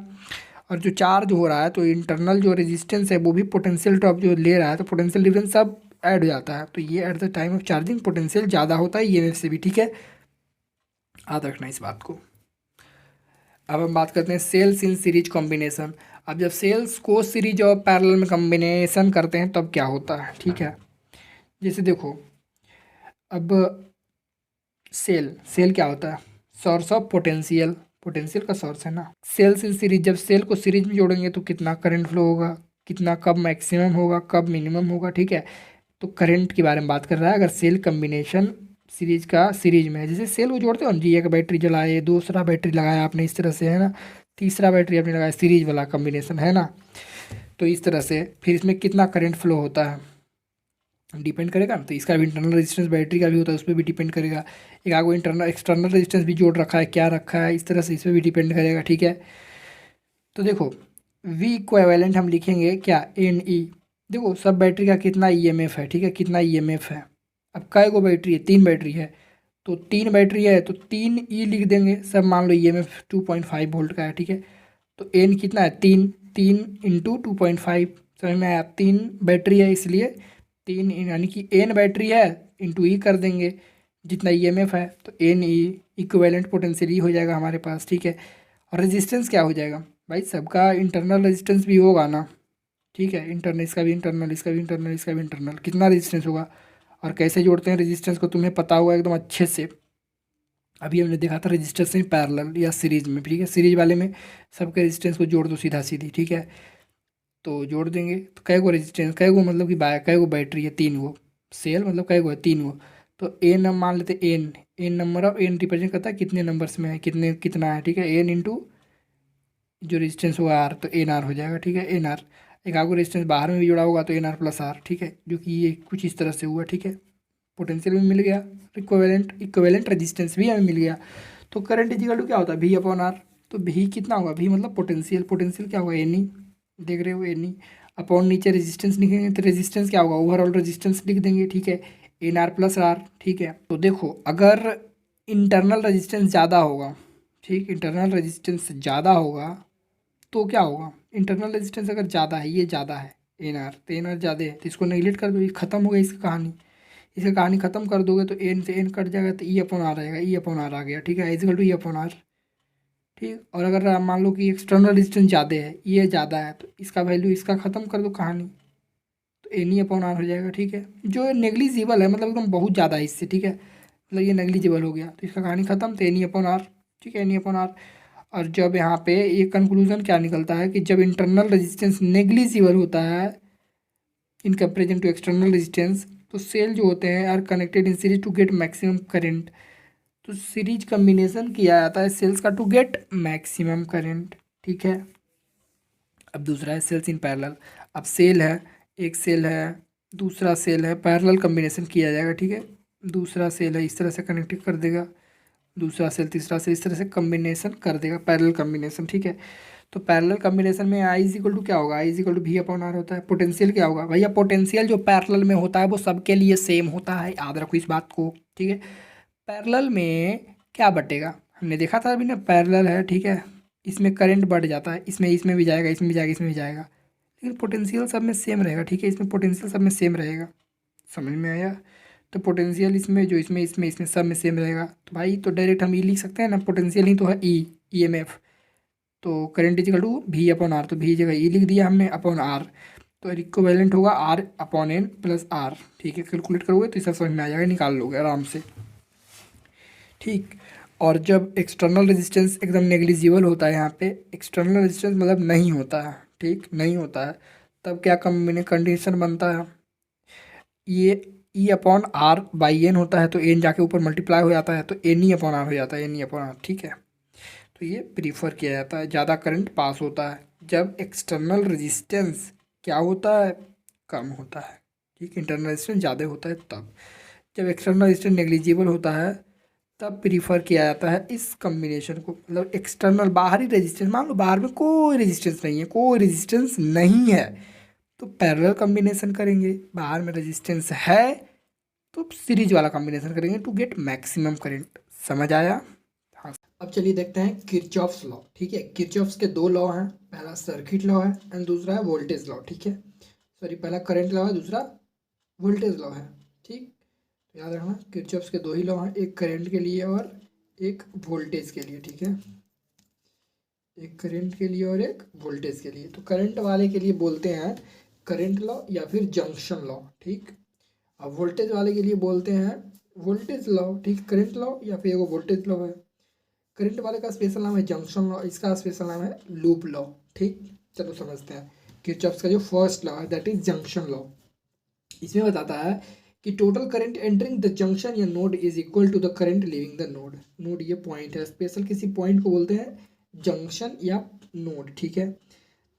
और जो चार्ज हो रहा है तो इंटरनल जो रेजिस्टेंस है वो भी पोटेंशियल ड्रॉप जो ले रहा है, तो पोटेंशियल डिफरेंस सब ऐड हो जाता है। तो ये eight the time of charging potential ज़्यादा होता है ईएमएफ से भी, ठीक है, याद रखना इस बात को। अब हम बात करते हैं सेल्स इन सीरीज कॉम्बिनेशन। अब जब सेल्स को सीरीज और पैरेलल में कॉम्बिनेशन करते हैं तब क्या होता है, ठीक है। जैसे देखो, अब सेल सेल क्या होता है, सोर्स ऑफ पोटेंशियल, पोटेंशियल का सोर्स है ना। सेल्स इन सीरीज, जब सेल को सीरीज में जोड़ेंगे तो कितना करंट फ्लो होगा, कितना, कब मैक्सिमम होगा, कब मिनिमम होगा, ठीक है। तो करंट के बारे में बात कर रहा है। अगर सेल कम्बिनेशन सीरीज का सीरीज में है, जैसे सेल को जोड़ते हो ना जी, एक बैटरी जलाए, दूसरा बैटरी लगाया आपने इस तरह से, है ना, तीसरा बैटरी आपने लगाया, सीरीज वाला कम्बिनेशन है ना। तो इस तरह से फिर इसमें कितना करंट फ्लो होता है डिपेंड करेगा। तो इसका भी इंटरनल रेजिस्टेंस बैटरी का भी होता है, उस पर भी डिपेंड करेगा। एक आगो इंटरनल एक्सटर्नल रेजिस्टेंस भी जोड़ रखा है, क्या रखा है, इस तरह से इस पर भी डिपेंड करेगा, ठीक है। तो देखो वी इक्विवेलेंट हम लिखेंगे क्या, एन ई। देखो सब बैटरी का कितना ईएमएफ है, ठीक है, कितना ईएमएफ है। अब कै गो बैटरी है, 3 बैटरी है, तो 3 बैटरी है तो 3 ई लिख देंगे। सब मान लो ईएमएफ 2.5 वोल्ट का है, ठीक है। तो एन कितना है, 3, 3 × 2.5, समझ में आया। 3 बैटरी है इसलिए 3 यानी कि एन बैटरी है इंटू ई कर देंगे जितना ईएमएफ है, तो N E equivalent potential E हो जाएगा हमारे पास, ठीक है। और रेजिस्टेंस क्या हो जाएगा भाई, सबका इंटरनल रेजिस्टेंस भी होगा ना, ठीक है। इंटरनल, इसका भी इंटरनल, इसका भी इंटरनल, इसका भी इंटरनल, कितना रेजिस्टेंस होगा। और कैसे जोड़ते हैं रेजिस्टेंस को तुम्हें पता होगा एकदम अच्छे से। अभी हमने देखा था रेजिस्टेंस में पैरेलल या सीरीज में, ठीक है। सीरीज वाले में सबके रेजिस्टेंस को जोड़ दो सीधा सीधी, ठीक है। तो जोड़ देंगे तो कै गो रेजिस्टेंस, कै गो मतलब कि कै गो बैटरी है, 3 गो। सेल मतलब कै गो है, 3 गो। तो एन हम मान लेते N, N number of, N represent करता है कितने नंबर्स में है, कितने कितना है, ठीक है। एन इंटू जो रेजिस्टेंस हुआ आर, तो एन आर हो जाएगा, ठीक है, एन आर। एक आगो रेजिस्टेंस बाहर में भी जुड़ा होगा तो एन आर प्लस आर, ठीक है, जो कि ये कुछ इस तरह से हुआ, ठीक है। पोटेंशियल भी मिल गया, इक्विवेलेंट इक्विवेलेंट रेजिस्टेंस भी हमें मिल गया। तो करंट इजिकल टू क्या होता है, वी अपॉन आर। तो वी कितना होगा, वी मतलब पोटेंशियल, पोटेंशियल क्या होगा, एन ई, देख रहे हो, एन ई अपॉन नीचे रेजिस्टेंस लिखेंगे तो रेजिस्टेंस क्या होगा, ओवरऑल रेजिस्टेंस लिख देंगे, ठीक है, एन आर प्लस आर, ठीक है। तो देखो अगर इंटरनल रेजिस्टेंस ज़्यादा होगा, ठीक, इंटरनल रेजिस्टेंस ज़्यादा होगा तो क्या होगा, इंटरनल रेजिस्टेंस अगर ज़्यादा है, ये ज़्यादा है एन आर, तो एन आर ज़्यादा है तो इसको नेगलेक्ट कर दो, ये खत्म हो गई इसकी कहानी। इसकी कहानी खत्म कर दोगे तो एन से एन कट जाएगा तो ई अपॉन आर रहेगा, ई अपॉन आर आ गया, ठीक है, is equal to E upon R, ठीक। और अगर आप मान लो कि एक्सटर्नल रेजिस्टेंस ज़्यादा है, ये ज़्यादा है, तो इसका वैल्यू इसका ख़त्म कर दो कहानी, तो एन ई अपॉन आर हो जाएगा, ठीक है। जो नेग्लिजिबल है मतलब एकदम बहुत ज़्यादा है इससे, ठीक है, मतलब ये नेग्लिजिबल हो गया तो इसका कहानी खत्म, तो एन ई अपॉन आर, ठीक है, एन ई अपॉन आर। और जब यहाँ पे ये कंक्लूजन क्या निकलता है कि जब इंटरनल रेजिस्टेंस नेग्लिजिबल होता है in comparison to external resistance, तो सेल जो होते हैं are connected in series to get maximum current. तो सीरीज कम्बिनेशन किया जाता है सेल्स का टू गेट मैक्सिमम करंट, ठीक है। अब दूसरा है सेल्स इन पैरेलल। अब सेल है, एक सेल है, दूसरा सेल है, पैरेलल कम्बिनेशन किया जाएगा, ठीक है। दूसरा सेल है इस तरह से कनेक्ट कर देगा, दूसरा सेल तीसरा से, इस तरह से कम्बिनेशन कर देगा, पैरेलल कम्बिनेशन, ठीक है। तो पैरेलल कम्बिनेशन में आई इज इक्वल टू क्या होगा, I is equal to V upon R होता है। पोटेंशियल क्या होगा भैया, पोटेंशियल जो पैरेलल में होता है वो सबके लिए सेम होता है, याद रखो इस बात को, ठीक है। पैरेलल में क्या बटेगा, हमने देखा था अभी ना, पैरेलल है, ठीक है, इसमें करंट बढ़ जाता है, इसमें इसमें भी जाएगा, इसमें भी जाएगा, इसमें भी जाएगा, लेकिन पोटेंशियल सब में सेम रहेगा, ठीक है। इसमें पोटेंशियल सब में सेम रहेगा, समझ में आया। तो पोटेंशियल इसमें जो इसमें इसमें इसमें सब में सेम रहेगा, तो भाई तो डायरेक्ट हम ई लिख सकते हैं ना, पोटेंशियल ही तो है ई, ई एम एफ। तो current is equal to V upon R, तो वी जगह ई लिख दिया हमने अपॉन आर, तो इक्विवेलेंट होगा R upon N plus R, ठीक है। कैलकुलेट करोगे तो इसका समझ में आ जाएगा, निकाल लोगे आराम से, ठीक। और जब एक्सटर्नल रेजिस्टेंस एकदम नेग्लिजिबल होता है, यहाँ पे एक्सटर्नल रेजिस्टेंस मतलब नहीं होता है, ठीक, नहीं होता है, तब क्या कंडीशन बनता है, ये E upon R by N होता है, तो एन जाके ऊपर मल्टीप्लाई हो जाता है, तो एन ई अपॉन आर हो जाता है, एन ई अपॉन आर, ठीक है। तो ये प्रीफर किया जाता है, ज़्यादा करंट पास होता है जब एक्सटर्नल रेजिस्टेंस क्या होता है, कम होता है, ठीक। इंटरनल रेजिस्टेंस ज़्यादा होता है तब। जब एक्सटर्नल रेजिस्टेंस नेग्लिजिबल होता है तब प्रीफर किया जाता है इस कम्बिनेशन को, मतलब एक्सटर्नल बाहरी रेजिस्टेंस, मान लो बाहर में कोई रेजिस्टेंस नहीं है, कोई रेजिस्टेंस नहीं है तो पैरेलल कम्बिनेशन करेंगे, बाहर में रेजिस्टेंस है तो सीरीज वाला कॉम्बिनेशन करेंगे टू गेट मैक्सिमम करंट। समझ आया? हाँ। अब चलिए देखते हैं किरचॉफ्स लॉ। ठीक है, किरचॉफ्स के दो लॉ हैं, पहला सर्किट लॉ है एंड दूसरा है वोल्टेज लॉ। ठीक है, सॉरी पहला करंट लॉ है, दूसरा वोल्टेज लॉ है। ठीक, तो याद रखना किरचॉफ्स के दो ही लॉ हैं, एक करंट के लिए और एक वोल्टेज के लिए। ठीक है, एक करंट के लिए और एक वोल्टेज के लिए। तो करंट वाले के लिए बोलते हैं करंट लॉ या फिर जंक्शन लॉ। ठीक, अब वोल्टेज वाले के लिए बोलते हैं वोल्टेज लॉ। ठीक, करंट लॉ या फिर वो वोल्टेज लॉ है। करंट वाले का स्पेशल नाम है जंक्शन लॉ, इसका स्पेशल नाम है लूप लॉ। ठीक, चलो समझते हैं। किरचॉफ्स का जो फर्स्ट लॉ है दैट इज जंक्शन लॉ। इसमें बताता है कि total current entering the junction या node is equal to the current leaving the node. Node ये पॉइंट है, स्पेशल किसी पॉइंट को बोलते हैं जंक्शन या नोड। ठीक है,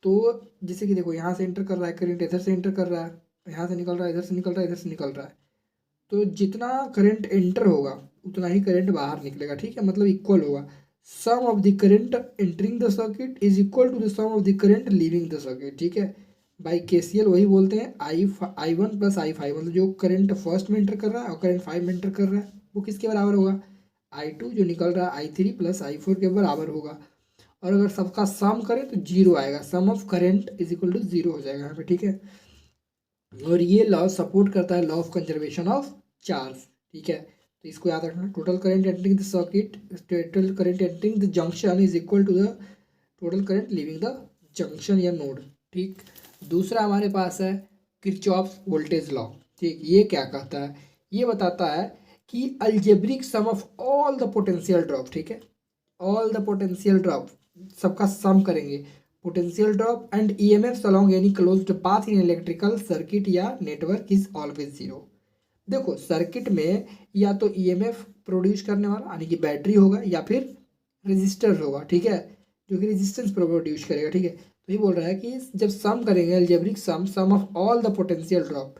तो जैसे कि देखो यहाँ से एंटर कर रहा है करंट, इधर से एंटर कर रहा है, यहाँ से निकल रहा है, इधर से निकल रहा है, इधर से निकल रहा है। तो जितना करंट एंटर होगा उतना ही करंट बाहर निकलेगा। ठीक है, मतलब इक्वल होगा। Sum of the current entering the circuit is equal to the sum of the current leaving the circuit. ठीक है, बाई केसीएल वही बोलते हैं I one plus I five, मतलब जो करंट फर्स्ट में एंटर कर रहा है और करंट 5 में एंटर कर रहा है वो किसके बराबर होगा, आई 2 जो निकल रहा है आई 3 प्लस आई 4 के बराबर होगा। और अगर सबका सम करें तो जीरो आएगा, sum of current is equal to zero हो जाएगा यहाँ पे। ठीक है, और ये लॉ सपोर्ट करता है law of conservation of charge. ठीक है, तो इसको याद रखना, total current entering the circuit, total current entering the junction is equal to the total current leaving the junction या नोड। ठीक, दूसरा हमारे पास है किरचॉफ्स वोल्टेज लॉ। ठीक, ये क्या कहता है, ये बताता है कि algebraic sum of all the potential drop. ठीक है, ऑल द पोटेंशियल ड्रॉप सबका सम करेंगे, potential drop and EMF along any closed path in electrical circuit या नेटवर्क इज ऑलवेज जीरो। देखो सर्किट में या तो ईएमएफ प्रोड्यूस करने वाला यानी कि बैटरी होगा या फिर रेजिस्टर होगा। ठीक है, जो कि रेजिस्टेंस प्रोड्यूस करेगा। ठीक है, तो ये बोल रहा है कि जब सम करेंगे algebraic sum, sum of all the potential drop,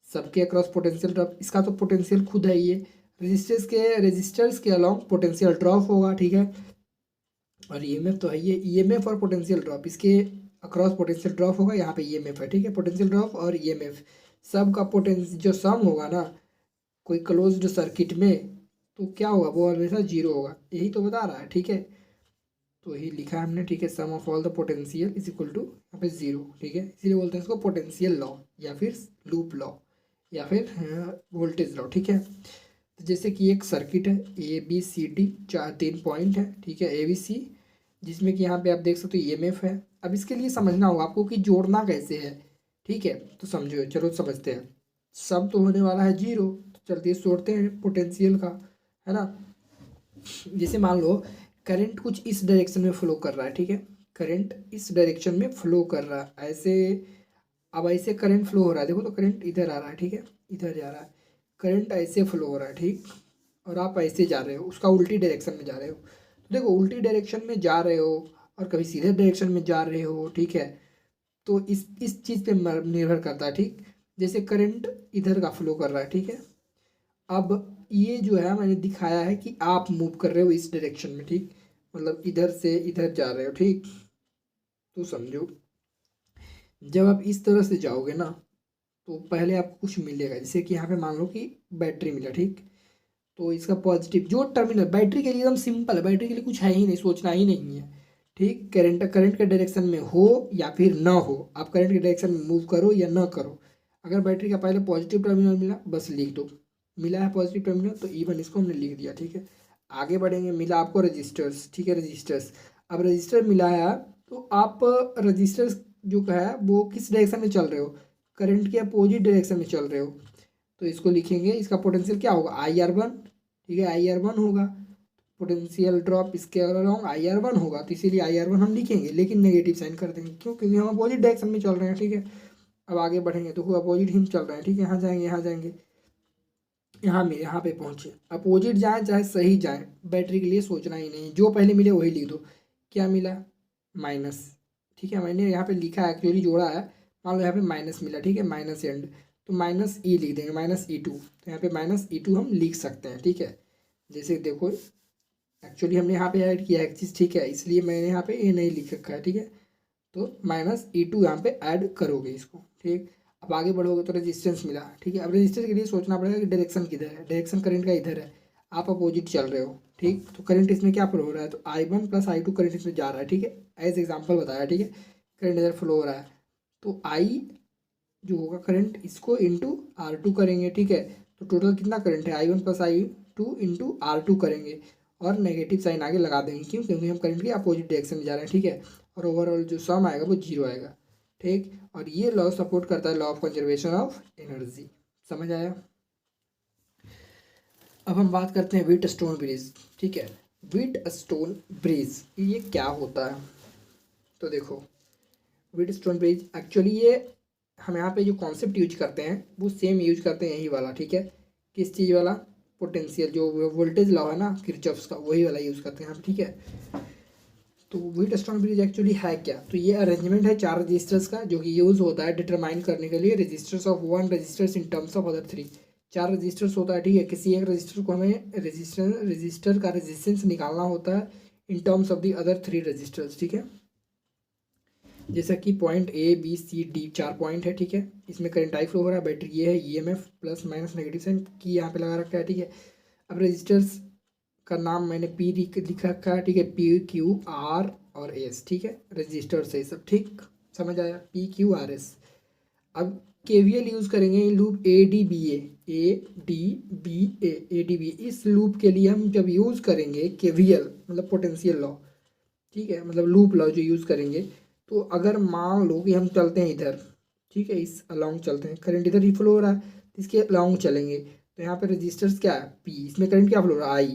सबके अक्रॉस पोटेंशियल ड्रॉप, इसका तो पोटेंशियल खुद है ये, रेजिस्टर्स के अलॉन्ग पोटेंशियल ड्रॉप होगा। ठीक है, और ईएमएफ तो है ये, ईएमएफ और पोटेंशियल ड्रॉप, इसके अक्रॉस पोटेंशियल ड्रॉप होगा, यहाँ पे ईएमएफ है। ठीक है, पोटेंशियल ड्रॉप और ईएमएफ सब का पोटेंशियल जो सम होगा ना कोई क्लोज्ड सर्किट में, तो क्या होगा, वो हमेशा जीरो होगा, यही तो बता रहा है। ठीक है, तो यही लिखा है हमने। ठीक है, sum of all the potential is equal to यहाँ पे जीरो। ठीक है, इसीलिए बोलते हैं इसको पोटेंशियल लॉ या फिर लूप लॉ या फिर वोल्टेज लॉ। ठीक है, तो जैसे कि एक सर्किट है ABCD, 3 पॉइंट है। ठीक है, ABC, जिसमें कि यहाँ पे आप देख सकते हो ईएमएफ है। अब इसके लिए समझना होगा आपको कि जोड़ना कैसे है। ठीक है, तो समझो, चलो समझते हैं। सम तो होने वाला है जीरो, तो चलते जोड़ते हैं पोटेंशियल का, है ना। जैसे मान लो करंट कुछ इस डायरेक्शन में फ्लो कर रहा है। ठीक है, करंट इस डायरेक्शन में फ्लो कर रहा है ऐसे। अब ऐसे करंट फ्लो हो रहा है, देखो तो करंट इधर आ रहा है। ठीक है, इधर जा रहा है करंट, ऐसे फ्लो हो रहा है। ठीक, और आप ऐसे जा रहे हो, उसका उल्टी डायरेक्शन में जा रहे हो। तो देखो उल्टी डायरेक्शन में जा रहे हो और कभी सीधे डायरेक्शन में जा रहे हो। ठीक है, तो इस चीज़ पे निर्भर करता है। ठीक, जैसे करंट इधर का फ्लो कर रहा है। ठीक है, अब ये जो है मैंने दिखाया है कि आप मूव कर रहे हो इस डायरेक्शन में। ठीक, मतलब इधर से इधर जा रहे हो। ठीक, तो समझो जब आप इस तरह से जाओगे ना तो पहले आपको कुछ मिलेगा, जैसे कि यहाँ पे मान लो कि बैटरी मिला। ठीक, तो इसका पॉजिटिव जो टर्मिनल बैटरी के लिए एकदम सिंपल है, बैटरी के लिए कुछ है ही नहीं, सोचना ही नहीं है। ठीक, करंट के डायरेक्शन में हो या फिर ना हो, आप करंट के डायरेक्शन में मूव करो या ना करो, अगर बैटरी का पहले पॉजिटिव टर्मिनल मिला बस लिख दो, मिला है पॉजिटिव टर्मिनल तो इवन इसको हमने लिख दिया। ठीक है, आगे बढ़ेंगे। मिला आपको रजिस्टर्स। ठीक है, रजिस्टर्स, अब रजिस्टर मिला है तो आप रजिस्टर्स जो है वो किस डायरेक्शन में चल रहे हो, करंट के अपोजिट डायरेक्शन में चल रहे हो, तो इसको लिखेंगे, इसका पोटेंशियल क्या होगा IR1। ठीक है, IR1 होगा, पोटेंशियल ड्रॉप इसके अलॉन्ग IR1 होगा, तो इसीलिए IR1 हम लिखेंगे लेकिन नेगेटिव साइन कर देंगे, क्यों, क्योंकि हम अपोजिट डायरेक्शन में चल रहे हैं। ठीक है, अब आगे बढ़ेंगे तो अपोजिट ही चल रहे हैं। ठीक है, यहाँ जाएंगे, यहाँ जाएंगे, यहाँ पे पहुँचे, अपोजिट जाए चाहे सही जाए, बैटरी के लिए सोचना ही नहीं, जो पहले मिले वही लिख दो। क्या मिला, माइनस। ठीक है, मैंने यहाँ पे लिखा है एक्चुअली जोड़ा है, मान लो यहाँ पे माइनस मिला। ठीक है, माइनस एंड, तो -E लिख देंगे, -E2, तो यहाँ पे -E2 हम लिख सकते हैं। ठीक है, जैसे देखो एक्चुअली हमने यहाँ पे ऐड किया है एक चीज़, ठीक है, इसलिए मैंने यहाँ पे ए नहीं लिख रखा है, ठीक है। तो -E2 यहाँ पे ऐड करोगे इसको, ठीक। अब आगे बढ़ोगे तो रेजिस्टेंस मिला, ठीक है। अब रेजिस्टेंस के लिए सोचना पड़ेगा कि डायरेक्शन किधर है, डायरेक्शन करंट का इधर है, आप अपोजिट चल रहे हो, ठीक। तो करंट इसमें क्या फ्लो हो रहा है, तो I1 + I2 करंट इसमें जा रहा है, ठीक है, एज एग्जाम्पल बताया, ठीक है। करंट इधर फ्लो हो रहा है, तो I जो होगा करंट इसको इंटू R2 करेंगे, ठीक है। तो टोटल कितना करंट है, I1 + I2 इंटू R2 करेंगे और नेगेटिव साइन आगे लगा देंगे, क्यों, क्योंकि हम करंट की अपोजिट डायरेक्शन में जा रहे हैं, ठीक है। और ओवरऑल जो सम आएगा वो 0 आएगा, ठीक। और ये लॉ सपोर्ट करता है law of conservation of energy, समझ आया। अब हम बात करते हैं व्हीटस्टोन ब्रिज, ठीक है। व्हीटस्टोन ब्रिज ये क्या होता है, तो देखो व्हीटस्टोन ब्रिज एक्चुअली ये हम यहाँ पे जो कॉन्सेप्ट यूज करते हैं वो सेम यूज करते हैं, यही वाला, ठीक है। किस चीज़ वाला, पोटेंशियल जो वोल्टेज लॉ है ना किरचॉफ्स का, वही वाला यूज़ करते हैं हम, ठीक है। तो व्हीटस्टोन ब्रिज एक्चुअली है क्या, तो ये अरेंजमेंट है 4 रजिस्टर्स का, जो कि यूज़ होता है डिटरमाइन करने के लिए registers of 1 registers in terms of other 3। 4 registers होता है, ठीक है। किसी एक रजिस्टर को हमें रजिस्टर का रेजिस्टेंस निकालना होता है in terms of the other 3 registers, ठीक है। जैसा कि point A B C D 4 point है, ठीक है। इसमें करंट आई फ्लो हो रहा है, बैटरी ये है, EMF plus minus negative sign की यहाँ पे लगा रखा है, ठीक है। अब रजिस्टर्स का नाम मैंने P लिख रखा है, ठीक है, PQ R और S, ठीक है। रजिस्टर्स है सब, ठीक, समझ आया, PQRS। अब KVL यूज़ करेंगे इन लूप ADBA। इस लूप के लिए हम जब यूज़ करेंगे KVL मतलब पोटेंशियल लॉ, ठीक है, मतलब लूप लॉ जो यूज़ करेंगे, तो अगर मान लो कि हम चलते हैं इधर, ठीक है, इस अलोंग चलते हैं, करंट इधर ही फ्लो हो रहा है, तो इसके अलोंग चलेंगे, तो यहाँ पे रजिस्टर्स क्या है P, इसमें करंट क्या फ्लो हो रहा है I,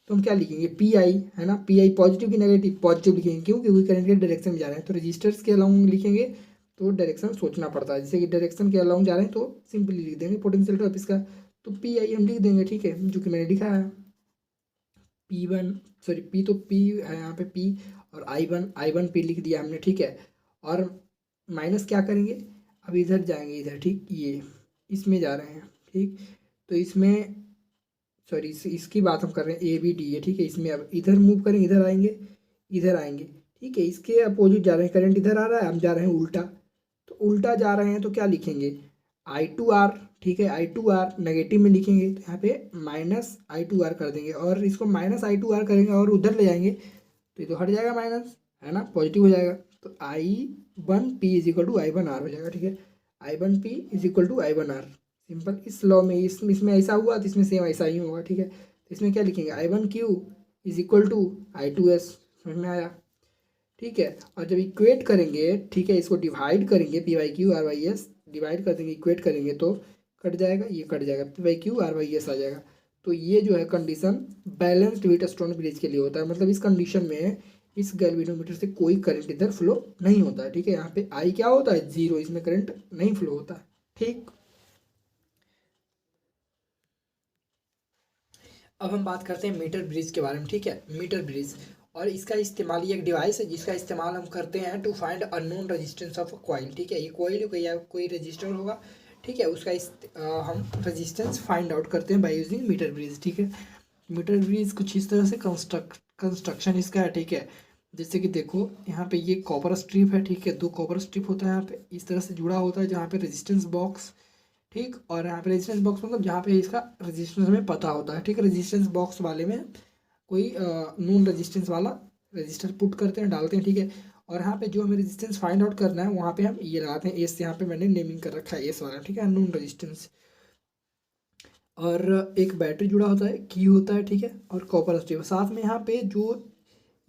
तो हम क्या लिखेंगे PI, है ना। PI पॉजिटिव की नेगेटिव, पॉजिटिव लिखेंगे, क्यों, क्योंकि करंट के डायरेक्शन में जा रहे हैं, तो रजिस्टर्स के अलोंग लिखेंगे तो डायरेक्शन सोचना पड़ता है, जैसे कि डायरेक्शन के अलोंग जा रहे हैं तो सिंपली लिख देंगे पोटेंशियल ड्रॉप इसका, तो PI हम लिख देंगे, ठीक है, जो कि मैंने लिखा है P1, सॉरी P तो P है यहाँ पे P, और I1 P लिख दिया हमने, ठीक है। और माइनस क्या करेंगे, अब इधर जाएंगे, इधर, ठीक, ये इसमें जा रहे हैं, ठीक। तो इसमें सॉरी इसकी बात हम कर रहे हैं ABD है, ठीक है। इसमें अब इधर मूव करेंगे, इधर आएंगे, इधर आएंगे, ठीक है। इसके अपोजिट जा रहे हैं, करंट इधर आ रहा है, हम जा रहे हैं उल्टा, तो उल्टा जा रहे हैं तो क्या लिखेंगे I2R, ठीक है। I2R नेगेटिव में लिखेंगे, तो यहाँ पे -I2R कर देंगे, और इसको -I2R करेंगे और उधर ले जाएंगे तो ये तो हट जाएगा माइनस, है ना, पॉजिटिव हो जाएगा, तो I1P = I1R हो जाएगा, ठीक है। I1P = I1R, simple. इस लॉ में इसमें ऐसा हुआ तो इसमें सेम ऐसा ही होगा, ठीक है। तो इसमें क्या लिखेंगे I1Q = I2S, समझ में आया, ठीक है। और जब इक्वेट करेंगे, ठीक है, इसको डिवाइड करेंगे PYQ/RYS डिवाइड कर देंगे, इक्वेट करेंगे तो कट जाएगा, ये कट जाएगा, PYQ/RYS आ जाएगा। तो ये जो है कंडीशन बैलेंस्ड व्हीटस्टोन ब्रिज के लिए होता है, मतलब इस कंडीशन में इस गैल्वेनोमीटर से कोई करंट इधर फ्लो नहीं होता है, ठीक है। यहाँ पे I क्या होता है 0, इसमें करंट नहीं फ्लो होता है, ठीक। अब हम बात करते हैं मीटर ब्रिज के बारे में, ठीक है। मीटर ब्रिज, और इसका इस्तेमाल, ये एक डिवाइस है जिसका इस्तेमाल हम करते हैं to find unknown resistance of a coil, ठीक है। ये कॉइल या कोई रजिस्टर होगा, ठीक है, उसका हम रेजिस्टेंस फाइंड आउट करते हैं बाय यूजिंग मीटर ब्रिज, ठीक है। मीटर ब्रिज कुछ इस तरह से कंस्ट्रक्शन इसका है, ठीक है। जैसे कि देखो यहाँ पे ये कॉपर स्ट्रिप है, ठीक है, 2 कॉपर स्ट्रिप होता है यहाँ पे, इस तरह से जुड़ा होता है, जहाँ पे रेजिस्टेंस बॉक्स, ठीक, और यहाँ पे रेजिस्टेंस बॉक्स मतलब जहाँ पे इसका रेजिस्टेंस हमें पता होता है, ठीक है। रेजिस्टेंस बॉक्स वाले में कोई नॉन रेजिस्टेंस वाला रजिस्टर पुट करते हैं, डालते हैं, ठीक है। और यहाँ पे जो हमें रेजिस्टेंस फाइंड आउट करना है वहाँ पे हम ये लगाते हैं एस, यहाँ पे मैंने नेमिंग कर रखा है एस वाला, ठीक है, नॉन रेजिस्टेंस। और एक बैटरी जुड़ा होता है, की होता है, ठीक है, और कॉपर स्ट्रिप साथ में। यहाँ पे जो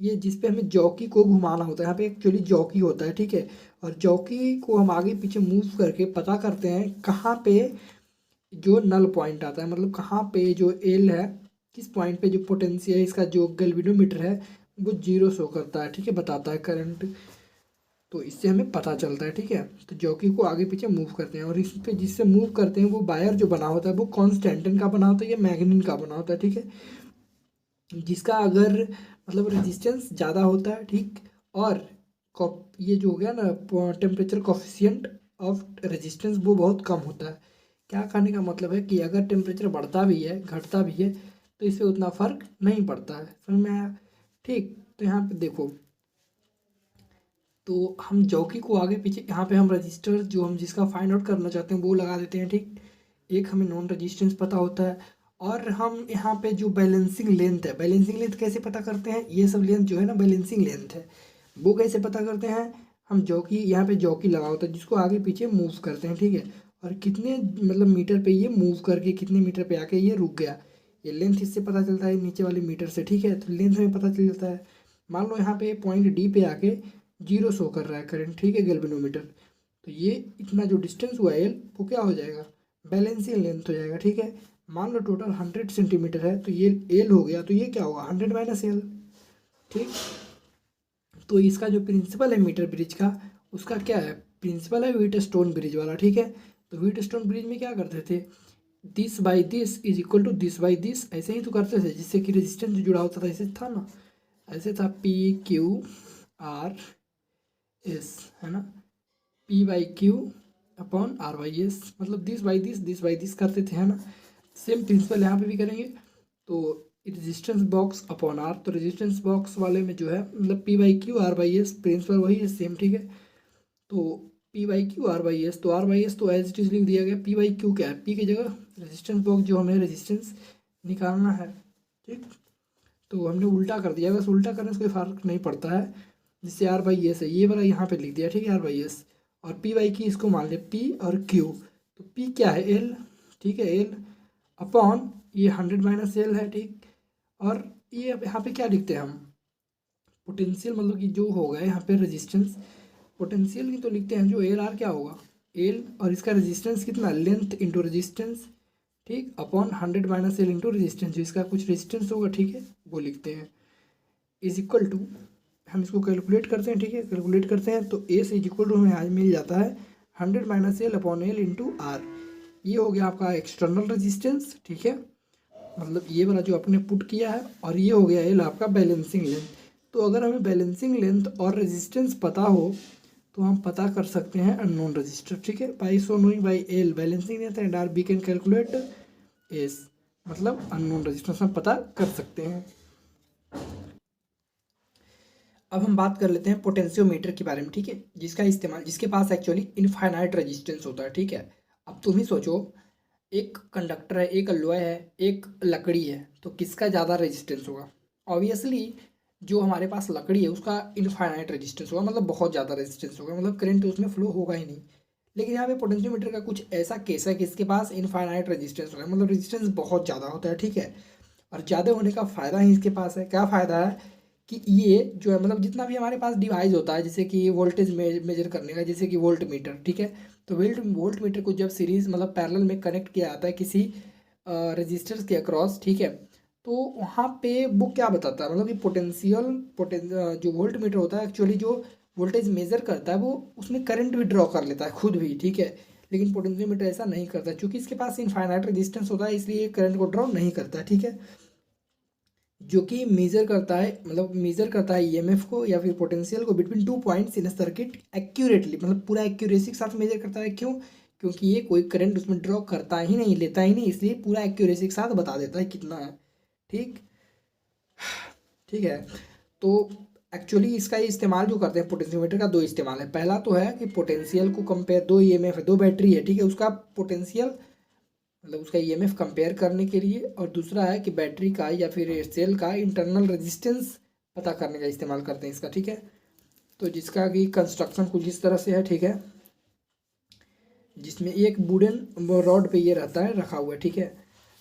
ये जिस पे हमें जॉकी को घुमाना होता है, यहाँ पे एक्चुअली जॉकी होता है, ठीक है। और जॉकी को हम आगे पीछे मूव करके पता करते हैं कहाँ पे जो नल पॉइंट आता है, मतलब कहाँ पे जो एल है, किस पॉइंट पे जो पोटेंशियल इसका जो गैल्वेनोमीटर है वो 0 शो करता है, ठीक है, बताता है करंट, तो इससे हमें पता चलता है, ठीक है। तो जॉकी को आगे पीछे मूव करते हैं, और इस पे जिससे मूव करते हैं वो वायर जो बना होता है वो कॉन्स्टेंटन का बना होता है या मैग्नीन का बना होता है, ठीक है, जिसका अगर मतलब रेजिस्टेंस ज़्यादा होता है, ठीक, और ये जो हो गया ना टेम्परेचर कोफिशिएंट ऑफ रेजिस्टेंस वो बहुत कम होता है। क्या कहने का मतलब है कि अगर टेम्परेचर बढ़ता भी है घटता भी है तो इससे उतना फ़र्क नहीं पड़ता है। समझ में आया? ठीक, तो यहाँ पे देखो, तो हम जॉकी को आगे पीछे, यहाँ पे हम रजिस्टर जो हम जिसका फाइंड आउट करना चाहते हैं वो लगा देते हैं। ठीक, एक हमें नॉन रेजिस्टेंस पता होता है, और हम यहाँ पे जो बैलेंसिंग लेंथ है, बैलेंसिंग लेंथ कैसे पता करते हैं, ये सब लेंथ जो है ना बैलेंसिंग लेंथ है, वो कैसे पता करते हैं, हम जॉकी, यहाँ पे जॉकी लगा होता है जिसको आगे पीछे मूव करते हैं। ठीक है, और कितने मतलब मीटर पे ये मूव करके कितने मीटर पे आके ये रुक गया, ये लेंथ इससे पता चलता है नीचे वाले मीटर से। ठीक है, तो लेंथ हमें पता चल जाता है। मान लो यहाँ पे पॉइंट डी पे आके 0 शो कर रहा है करंट, ठीक है, गैल्वेनोमीटर, तो ये इतना जो डिस्टेंस हुआ एल, वो क्या हो जाएगा, बैलेंसिंग लेंथ हो जाएगा। ठीक है, मान लो टोटल 100 सेंटीमीटर है, तो ये एल हो गया, तो ये क्या होगा 100 माइनस एल। ठीक, तो इसका जो प्रिंसिपल है मीटर ब्रिज का, उसका क्या है, प्रिंसिपल है व्हीट स्टोन ब्रिज वाला। ठीक है, तो व्हीट स्टोन ब्रिज में क्या करते थे, this by this is equal to this by this, ऐसे ही तो करते थे, जिससे कि रेजिस्टेंस जुड़ा होता था, ऐसे था ना, ऐसे था, पी क्यू आर एस, है ना, P by Q upon R by S, मतलब दिस बाई दिस करते थे, है ना। सेम प्रिंसिपल यहाँ पे भी करेंगे। तो रेजिस्टेंस बॉक्स अपॉन आर, तो रेजिस्टेंस बॉक्स वाले में जो है मतलब P by Q R by S, principle वही है सेम। ठीक है, तो P by Q R by S, तो आर बाई एस तो एज इट इज लिख दिया गया, पी बाई क्यू क्या है, पी की जगह रेजिस्टेंस बॉक्स जो हमें रेजिस्टेंस निकालना है। ठीक, तो हमने उल्टा कर दिया, बस उल्टा करने से कोई फर्क नहीं पड़ता है, जिससे आर बाई एस है ये वाला यहाँ पे लिख दिया। ठीक है, आर बाई एस, और पी बाई की इसको मान लिया पी और क्यू, तो पी क्या है एल, ठीक है, एल अपॉन ये 100 माइनस एल है। ठीक, और ये अब यहाँ पे क्या लिखते हैं हम, पोटेंशियल, मतलब कि जो होगा यहाँ पे रेजिस्टेंस, पोटेंशियल की तो लिखते हैं जो एल आर क्या होगा, एल और इसका रेजिस्टेंस कितना, लेंथ इंटू रेजिस्टेंस, ठीक, upon 100 minus L into resistance, जो इसका कुछ रेजिस्टेंस होगा, ठीक है, वो लिखते हैं, इज इक्वल टू, हम इसको कैलकुलेट करते हैं। ठीक है, कैलकुलेट करते हैं तो ए से इज इक्वल टू हमें आज मिल जाता है 100 minus L upon L into R, ये हो गया आपका एक्सटर्नल रेजिस्टेंस। ठीक है, मतलब ये वाला जो आपने पुट किया है, और ये हो गया एल आपका बैलेंसिंग लेंथ। तो अगर हमें बैलेंसिंग लेंथ और रेजिस्टेंस पता हो तो हम पता कर सकते हैं अननोन रजिस्टर। ठीक है, by so knowing by L balancing length and R B can calculate S, मतलब अननोन रजिस्टेंस हम पता कर सकते हैं। अब हम बात कर लेते हैं पोटेंशियोमीटर के बारे में। ठीक है, जिसका इस्तेमाल, जिसके पास एक्चुअली इनफाइनाइट रेजिस्टेंस होता है। ठीक है, अब तुम ही सोचो, एक कंडक्टर है, एक अलॉय है, एक लकड़ी है, तो किसका ज़्यादा रेजिस्टेंस होगा। ऑब्वियसली जो हमारे पास लकड़ी है उसका इनफाइनाइट रेजिस्टेंस होगा, मतलब बहुत ज़्यादा रेजिस्टेंस होगा, मतलब करंट उसमें फ्लो होगा ही नहीं। लेकिन यहाँ पे पोटेंशियोमीटर का कुछ ऐसा केस है कि इसके पास इनफाइनाइट रेजिस्टेंस होगा, मतलब रेजिस्टेंस बहुत ज़्यादा होता है। ठीक है, और ज़्यादा होने का फ़ायदा ही इसके पास है, क्या फ़ायदा है कि ये जो है मतलब जितना भी हमारे पास डिवाइस होता है, जैसे कि वोल्टेज मेजर करने का, जैसे कि वोल्ट मीटर, ठीक है, तो वोल्ट मीटर को जब सीरीज मतलब पैरेलल में कनेक्ट किया जाता है किसी रजिस्टर्स के अक्रॉस, ठीक है, तो वहाँ पे वो क्या बताता है, मतलब कि जो वोल्ट मीटर होता है एक्चुअली जो वोल्टेज मेजर करता है वो उसमें करंट भी ड्रॉ कर लेता है खुद भी। ठीक है, लेकिन पोटेंशियोमीटर ऐसा नहीं करता, क्योंकि इसके पास इनफाइनाइट रेजिस्टेंस होता है, इसलिए करंट को ड्रॉ नहीं करता है। ठीक है, जो कि मेजर करता है, मतलब मेजर करता है ईएमएफ को या फिर पोटेंशियल को between 2 points in a circuit accurately, मतलब पूरा एक्यूरेसी के साथ मेजर करता है। क्यों, क्योंकि ये कोई करंट उसमें ड्रॉ करता ही नहीं, लेता ही नहीं, इसलिए पूरा एक्यूरेसी के साथ बता देता है कितना है। ठीक, ठीक है, तो एक्चुअली इसका इस्तेमाल जो करते हैं पोटेंशियोमीटर का, दो इस्तेमाल है। पहला तो है कि पोटेंशियल को कंपेयर, दो ईएमएफ है, दो बैटरी है, ठीक है, उसका पोटेंशियल मतलब उसका ईएमएफ कंपेयर करने के लिए, और दूसरा है कि बैटरी का या फिर सेल का इंटरनल रेजिस्टेंस पता करने का इस्तेमाल करते हैं इसका। ठीक है, तो जिसका कि कंस्ट्रक्शन कुछ इस तरह से है। ठीक है, जिसमें एक वुडन रॉड पे ये रहता है, रखा हुआ है। ठीक है,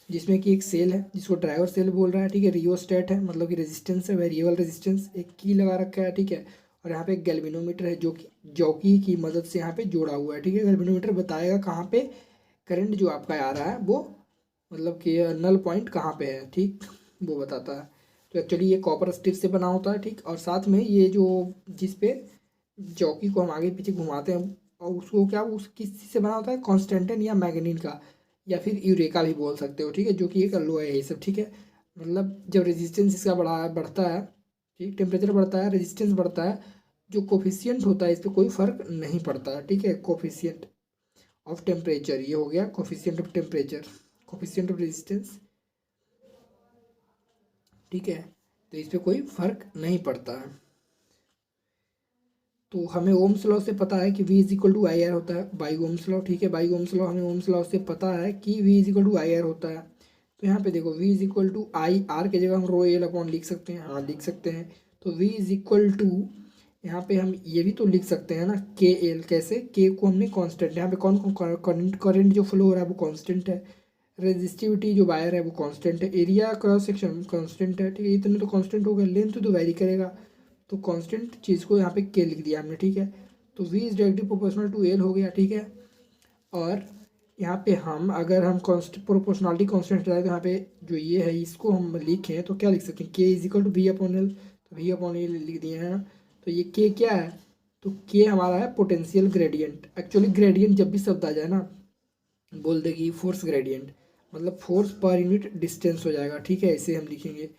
जिसमें कि एक सेल है जिसको ड्राइवर सेल बोल रहा है। ठीक है, रियोस्टेट है, मतलब कि रेजिस्टेंस है, वेरिएबल रेजिस्टेंस, एक की लगा रखा है। ठीक है, और यहाँ पे एक गैल्वेनोमीटर है जो कि जॉकी की मदद से यहाँ पे जोड़ा हुआ है। ठीक है, गैल्वेनोमीटर बताएगा कहाँ पे करंट जो आपका आ रहा है वो, मतलब कि नल पॉइंट कहाँ पे है, ठीक, वो बताता है। तो एक्चुअली ये कॉपर स्टिप से बना होता है। ठीक, और साथ में ये जो जिस पे चौकी को हम आगे पीछे घुमाते हैं, और उसको क्या, उस किस चीज़ से बना होता है, कॉन्स्टेंटिन या मैग्नीन का, या फिर यूरेका भी बोल सकते हो। ठीक है, जो कि एक अल्लोय है ये सब। ठीक है, मतलब जब रेजिस्टेंस इसका बढ़ता है, ठीक, टेम्परेचर बढ़ता है, रेजिस्टेंस बढ़ता है, जो कोफिशियंट होता है इस पर कोई फर्क नहीं पड़ता है। ठीक है, कोफिशियंट ऑफ टेम्परेचर, ये हो गया coefficient of temperature, coefficient of resistance, ठीक है, तो इस पर कोई फर्क नहीं पड़ता है। तो हमें ओम्स लॉ से पता है कि V is equal to I R होता है बाई ओम्स लॉ। ठीक है, बाई ओम्स लॉ, हमें ओम्स लॉ से पता है कि V is equal to I R होता है। तो यहाँ पे देखो V is equal to I R के जगह हम रो एल अपॉन लिख सकते हैं, हाँ लिख सकते हैं। तो V इज इक्वल टू, यहाँ पे हम ये भी तो लिख सकते हैं ना के एल। कैसे? के को हमने कांस्टेंट, यहाँ पे कौन कौन करंट जो फ्लो हो रहा है वो कांस्टेंट है, रेजिस्टिविटी जो वायर है वो कांस्टेंट है, एरिया क्रॉस सेक्शन कांस्टेंट है। ठीक है, इतने तो कांस्टेंट हो गए, लेंथ तो वेरी करेगा, तो कांस्टेंट चीज़ को यहाँ पे के लिख दिया हमने। ठीक है, तो V is directly proportional to L हो गया। ठीक है, और यहाँ पे हम अगर हम प्रोपोर्शनलिटी कांस्टेंट हटाए तो यहाँ पे जो ये है इसको हम लिखें तो क्या लिख सकते हैं? K is equal to V upon L. तो वी अपॉन एल लिख दिए हैं। तो ये के क्या है? तो के हमारा है पोटेंशियल ग्रेडियंट। एक्चुअली ग्रेडियंट जब भी शब्द आ जाए ना, बोल देगी फोर्स ग्रेडियंट, मतलब फोर्स पर यूनिट डिस्टेंस हो जाएगा। ठीक है, इसे हम लिखेंगे,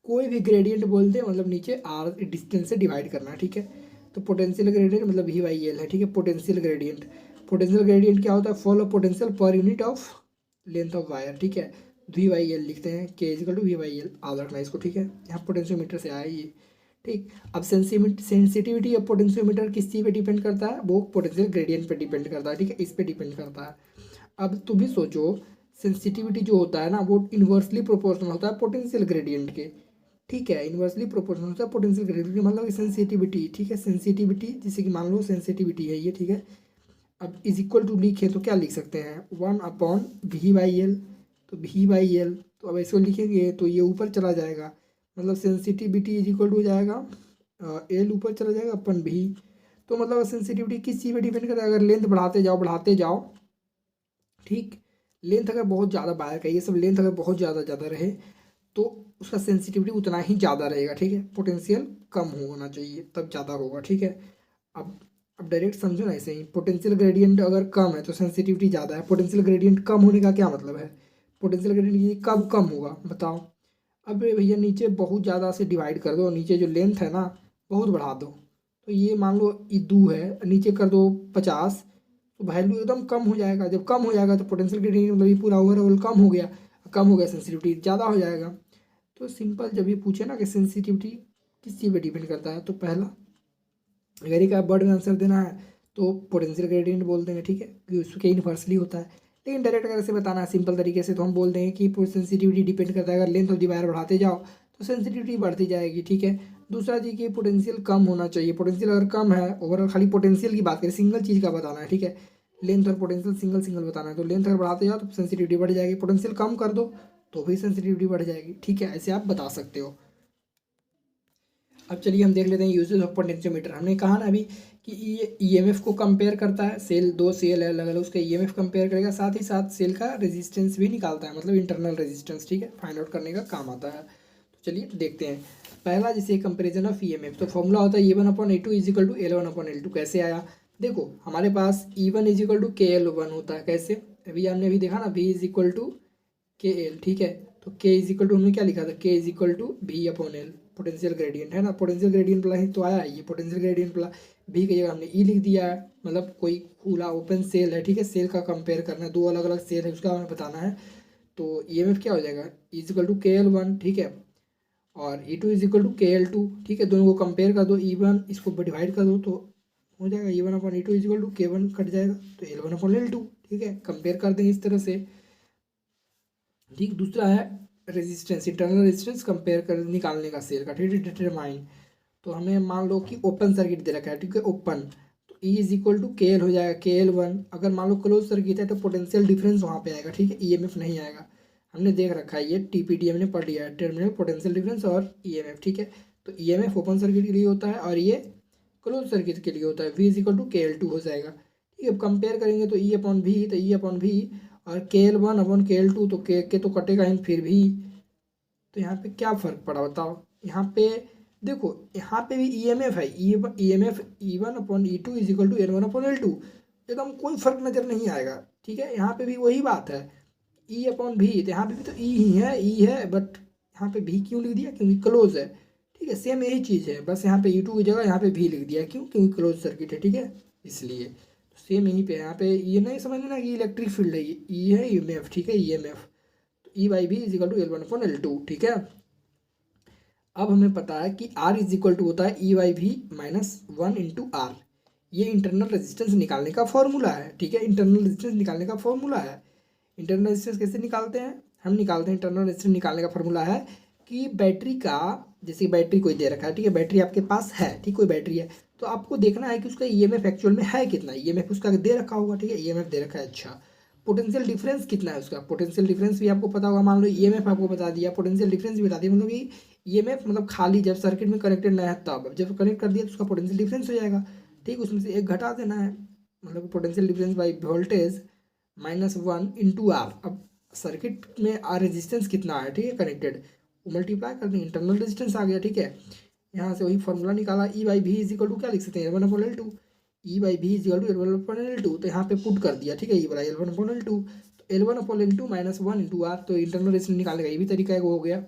कोई भी ग्रेडियंट बोल दे मतलब नीचे आर डिस्टेंस से डिवाइड करना है। ठीक है, तो पोटेंशियल ग्रेडियंट मतलब वी बाई एल है। ठीक है, पोटेंशियल ग्रेडियंट, पोटेंशियल ग्रेडियंट क्या होता है? Fall of potential per unit of length of wire. ठीक है, वी बाई एल लिखते हैं, K is equal to V by L, याद रखना इसको। ठीक है, यहाँ पोटेंशियोमीटर से आया ये। ठीक, अब सेंसिटिविटी ऑफ पोटेंशियोमीटर किस चीज़ पे डिपेंड करता है? वो पोटेंशियल ग्रेडियंट पे डिपेंड करता है। ठीक है, इस पे डिपेंड करता है। अब तुम भी सोचो, सेंसिटिविटी जो होता है ना वो इन्वर्सली प्रोपोर्शनल होता है पोटेंशियल ग्रेडियंट के। ठीक है, इन्वर्सली प्रोपोर्शनल होता है पोटेंशियल ग्रेडियंट, मतलब सेंसिटिविटी। ठीक है, सेंसिटिविटी जैसे कि मान लो सेंसिटिविटी है ये। ठीक है, अब इज इक्वल टू लिखे तो क्या लिख सकते हैं? 1/V/L। तो V/L, तो अब इसको लिखेंगे तो ये ऊपर चला जाएगा, मतलब सेंसिटिविटी इज इक्वल टू हो जाएगा एल ऊपर चला जाएगा अपन भी। तो मतलब सेंसिटिविटी किस चीज़ पे डिपेंड करता है? अगर लेंथ बढ़ाते जाओ, ठीक, लेंथ अगर बहुत ज़्यादा वायर का ये सब लेंथ अगर बहुत ज़्यादा ज़्यादा रहे तो उसका सेंसिटिविटी उतना ही ज़्यादा रहेगा। ठीक है, पोटेंशियल कम होना चाहिए तब ज़्यादा होगा। ठीक है, अब अब डायरेक्ट समझो ना, ऐसे ही पोटेंशियल ग्रेडियंट अगर कम है तो सेंसिटिविटी ज़्यादा है। पोटेंशियल ग्रेडियंट कम होने का क्या मतलब है? पोटेंशियल ग्रेडियंट ये कब कम होगा बताओ? अब भैया नीचे बहुत ज़्यादा से डिवाइड कर दो, नीचे जो लेंथ है ना बहुत बढ़ा दो, तो ये मान लो ये 2 है, नीचे कर दो 50, तो वैल्यू एकदम कम हो जाएगा। जब कम हो जाएगा तो पोटेंशियल ग्रेडियंट मतलब ये पूरा ओवरऑल कम हो गया, सेंसिटिविटी ज़्यादा हो जाएगा। तो सिंपल जब ये पूछे ना कि सेंसिटिविटी किस चीज़ पे डिपेंड करता है, तो पहला अगर एक वर्ड में आंसर देना है तो पोटेंशियल ग्रेडियंट बोल देंगे। ठीक है, क्योंकि उसके इन्वर्सली होता है। लेकिन डायरेक्ट अगर ऐसे बताना है सिंपल तरीके से तो हम बोल देंगे कि सेंसिटिविटी डिपेंड करता है, अगर लेंथ ऑफ द वायर बढ़ाते जाओ तो सेंसिटिविटी बढ़ती जाएगी। ठीक है, दूसरा चीज़ कि पोटेंशियल कम होना चाहिए। पोटेंशियल अगर कम है, ओवरऑल खाली पोटेंशियल की बात करें, सिंगल चीज़ का बताना है। ठीक है, लेंथ और पोटेंशियल सिंगल सिंगल बताना है, तो लेंथ अगर बढ़ाते जाओ तो सेंसिटिविटी बढ़ जाएगी, पोटेंशियल कम कर दो तो भी सेंसिटिविटी बढ़ जाएगी। ठीक है, ऐसे आप बता सकते हो। अब चलिए हम देख लेते हैं यूजेज ऑफ पोटेंशियोमीटर। हमने कहा ना अभी कि ये ईएमएफ को कंपेयर करता है, सेल दो सेल है अलग अलग, उसका ईएमएफ कंपेयर करेगा, साथ ही साथ सेल का रेजिस्टेंस भी निकालता है, मतलब इंटरनल रेजिस्टेंस। ठीक है, फाइंड आउट करने का काम आता है। तो चलिए देखते हैं। पहला जैसे कंपेरिजन ऑफ ईएमएफ, तो फॉर्मूला होता है E1/A2 is equal to L1/L2। कैसे आया? देखो हमारे पास E1 is equal to KL1 होता है। कैसे? अभी हमने अभी देखा ना, V is equal to KL। ठीक है, तो K इज इक्वल टू हमने क्या लिखा था? K is equal to V/L, potential gradient है ना, पोटेंशियल ग्रेडियंट वाला ही तो आया ये पोटेंशियल ग्रेडियंट वाला। V की जगह हमने E लिख दिया है, मतलब कोई खुला ओपन सेल है। ठीक है, सेल का कंपेयर करना है, दो अलग अलग सेल है उसका हमें बताना है। तो ईएमएफ क्या हो जाएगा? E is equal to KL1। ठीक है, और E2 is equal to KL2। ठीक है, दोनों को कंपेयर कर दो, E1 इसको डिवाइड कर दो तो हो जाएगा E1/E2 is equal to K1 cut जाएगा तो L1/L2। ठीक है, कंपेयर कर देंगे इस तरह से। ठीक, दूसरा है रेजिस्टेंस, इंटरनल रेजिस्टेंस कंपेयर कर निकालने का सेल का। ठीक है, डिटरमाइन, तो हमें मान लो कि ओपन सर्किट दे रखा है। ठीक है, ओपन, तो E is equal to KL हो जाएगा, KL1। अगर मान लो क्लोज सर्किट है तो पोटेंशियल डिफरेंस वहाँ पे आएगा। ठीक है, ईएमएफ नहीं आएगा, हमने देख रखा है ये TPD हमने पढ़ लिया है, टर्मिनल पोटेंशियल डिफरेंस और ईएमएफ। ठीक है, तो ईएमएफ ओपन सर्किट के लिए होता है और ये क्लोज सर्किट के लिए होता है। V is equal to KL2 हो जाएगा। ठीक है, अब कंपेयर करेंगे तो E/V, तो E/V और KL1/KL2, तो के तो कटेगा ही फिर भी। तो यहाँ पे क्या फ़र्क पड़ा बताओ? यहाँ पे देखो, यहाँ पे भी ईएमएफ है, EMF E1/E2 is equal to L1/L2, एकदम कोई फर्क नज़र नहीं आएगा। ठीक है, यहाँ पे भी वही बात है, E/V, तो यहाँ पे भी तो ई ही है, ई है, बट यहाँ पे भी क्यों लिख दिया? क्योंकि क्लोज है। ठीक है, सेम यही चीज़ है, बस यहाँ पे E2 की जगह यहाँ पे भी लिख दिया, क्यों? क्योंकि क्लोज सर्किट है। ठीक है, इसलिए सेम यहीं पे यहाँ पे ये नहीं समझ लेना कि इलेक्ट्रिक फील्ड है, ये ई है ईएमएफ। ठीक है, ईएमएफ, तो E/V is equal to L1/L2। ठीक है, अब हमें पता है कि R इज इक्वल टू होता है E/V-1 × R। ये इंटरनल रेजिस्टेंस निकालने का फॉर्मूला है, ठीक है, इंटरनल रेजिस्टेंस निकालने का फॉर्मूला है। इंटरनल रेजिस्टेंस कैसे निकालते हैं? हम निकालते हैं, इंटरनल रेजिस्टेंस निकालने का फॉर्मूला है कि बैटरी का, जैसे बैटरी कोई दे रखा है, ठीक है, बैटरी आपके पास है, ठीक, कोई बैटरी है, तो आपको देखना है कि उसका ईएमएफ एक्चुअल में है कितना। ईएमएफ उसका दे रखा होगा, ठीक है, ईएमएफ दे रखा है। अच्छा, पोटेंशियल डिफरेंस कितना है उसका? पोटेंशियल डिफरेंस भी आपको पता होगा। मान लो ईएमएफ आपको बता दिया, पोटेंशियल डिफरेंस भी बता दिया, मतलब कि ईएमएफ मतलब खाली जब सर्किट में कनेक्टेड नहीं है तब, जब कनेक्ट कर दिया तो उसका पोटेंशियल डिफरेंस हो जाएगा, ठीक, उसमें से एक घटा देना है, मतलब potential difference by voltage -1 × R। अब सर्किट में आर रेजिस्टेंस कितना है, ठीक है, कनेक्टेड, वो मल्टीप्लाई कर देंगे, इंटरनल रेजिस्टेंस आ गया, ठीक है। यहाँ से वही फॉर्मूला निकाला, E/V इज इक्वल टू क्या लिख सकते हैं, L1/L2। E/V is equal to L1/L2, तो यहाँ पे पुट कर दिया, ठीक है, ये वाला L1/L2, तो L1/L2 -1 × R। तो इंटरनल रेजिस्टेंस निकालने का ये भी तरीका है, वो हो गया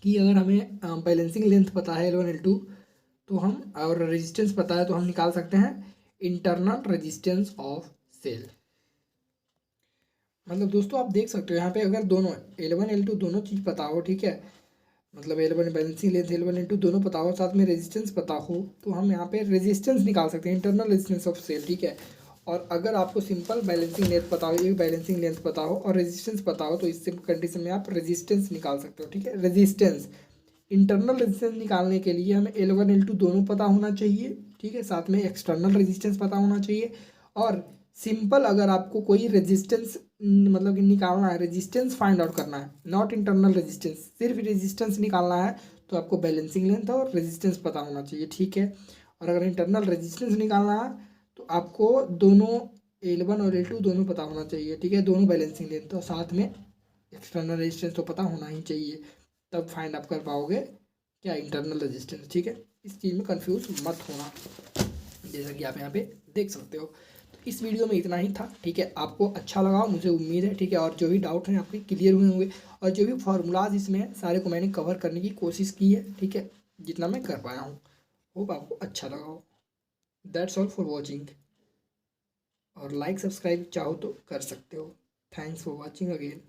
कि अगर हमें बैलेंसिंग लेंथ पता है L1/L2, तो हम, और रेजिस्टेंस पता है, तो हम निकाल सकते हैं इंटरनल रेजिस्टेंस ऑफ सेल। मतलब दोस्तों आप देख सकते हो यहाँ पे, अगर दोनों L1 L2 दोनों चीज़ पता हो, ठीक है, मतलब L1 balancing length L1 L2 दोनों पता हो, साथ में रेजिस्टेंस पता हो, तो हम यहाँ पे रेजिस्टेंस निकाल सकते हैं, इंटरनल रेजिस्टेंस ऑफ सेल, ठीक है। और अगर आपको सिंपल बैलेंसिंग लेंथ पता हो, एक बैलेंसिंग लेंथ पता हो और रेजिस्टेंस पता हो, तो इस कंडीशन में आप रेजिस्टेंस निकाल सकते हो, ठीक है। रेजिस्टेंस, इंटरनल रेजिस्टेंस निकालने के लिए हमें L1 L2 दोनों पता होना चाहिए, ठीक है, साथ में एक्सटर्नल रेजिस्टेंस पता होना चाहिए। और सिंपल अगर आपको कोई रेजिस्टेंस मतलब कि निकालना है, रेजिस्टेंस फाइंड आउट करना है, नॉट इंटरनल रेजिस्टेंस, सिर्फ रेजिस्टेंस निकालना है, तो आपको बैलेंसिंग लेंथ और रेजिस्टेंस पता होना चाहिए, ठीक है। और अगर इंटरनल रेजिस्टेंस निकालना है तो आपको दोनों L1 और L2 दोनों पता होना चाहिए, ठीक है, दोनों बैलेंसिंग लेंथ, और साथ में एक्सटर्नल रेजिस्टेंस तो पता होना ही चाहिए, तब फाइंड आप कर पाओगे क्या, इंटरनल रेजिस्टेंस, ठीक है। इस चीज़ में कंफ्यूज मत होना, जैसा कि आप यहाँ पे देख सकते हो। तो इस वीडियो में इतना ही था, ठीक है, आपको अच्छा लगा मुझे उम्मीद है, ठीक है, और जो भी डाउट हैं आपके क्लियर हुए होंगे, और जो भी फार्मूलाज इसमें हैं सारे को मैंने कवर करने की कोशिश की है, ठीक है, जितना मैं कर पाया हूँ। होप आपको अच्छा लगा हो। दैट्स ऑल फॉर वॉचिंग, और लाइक सब्सक्राइब चाहो तो कर सकते हो। Thanks for watching again.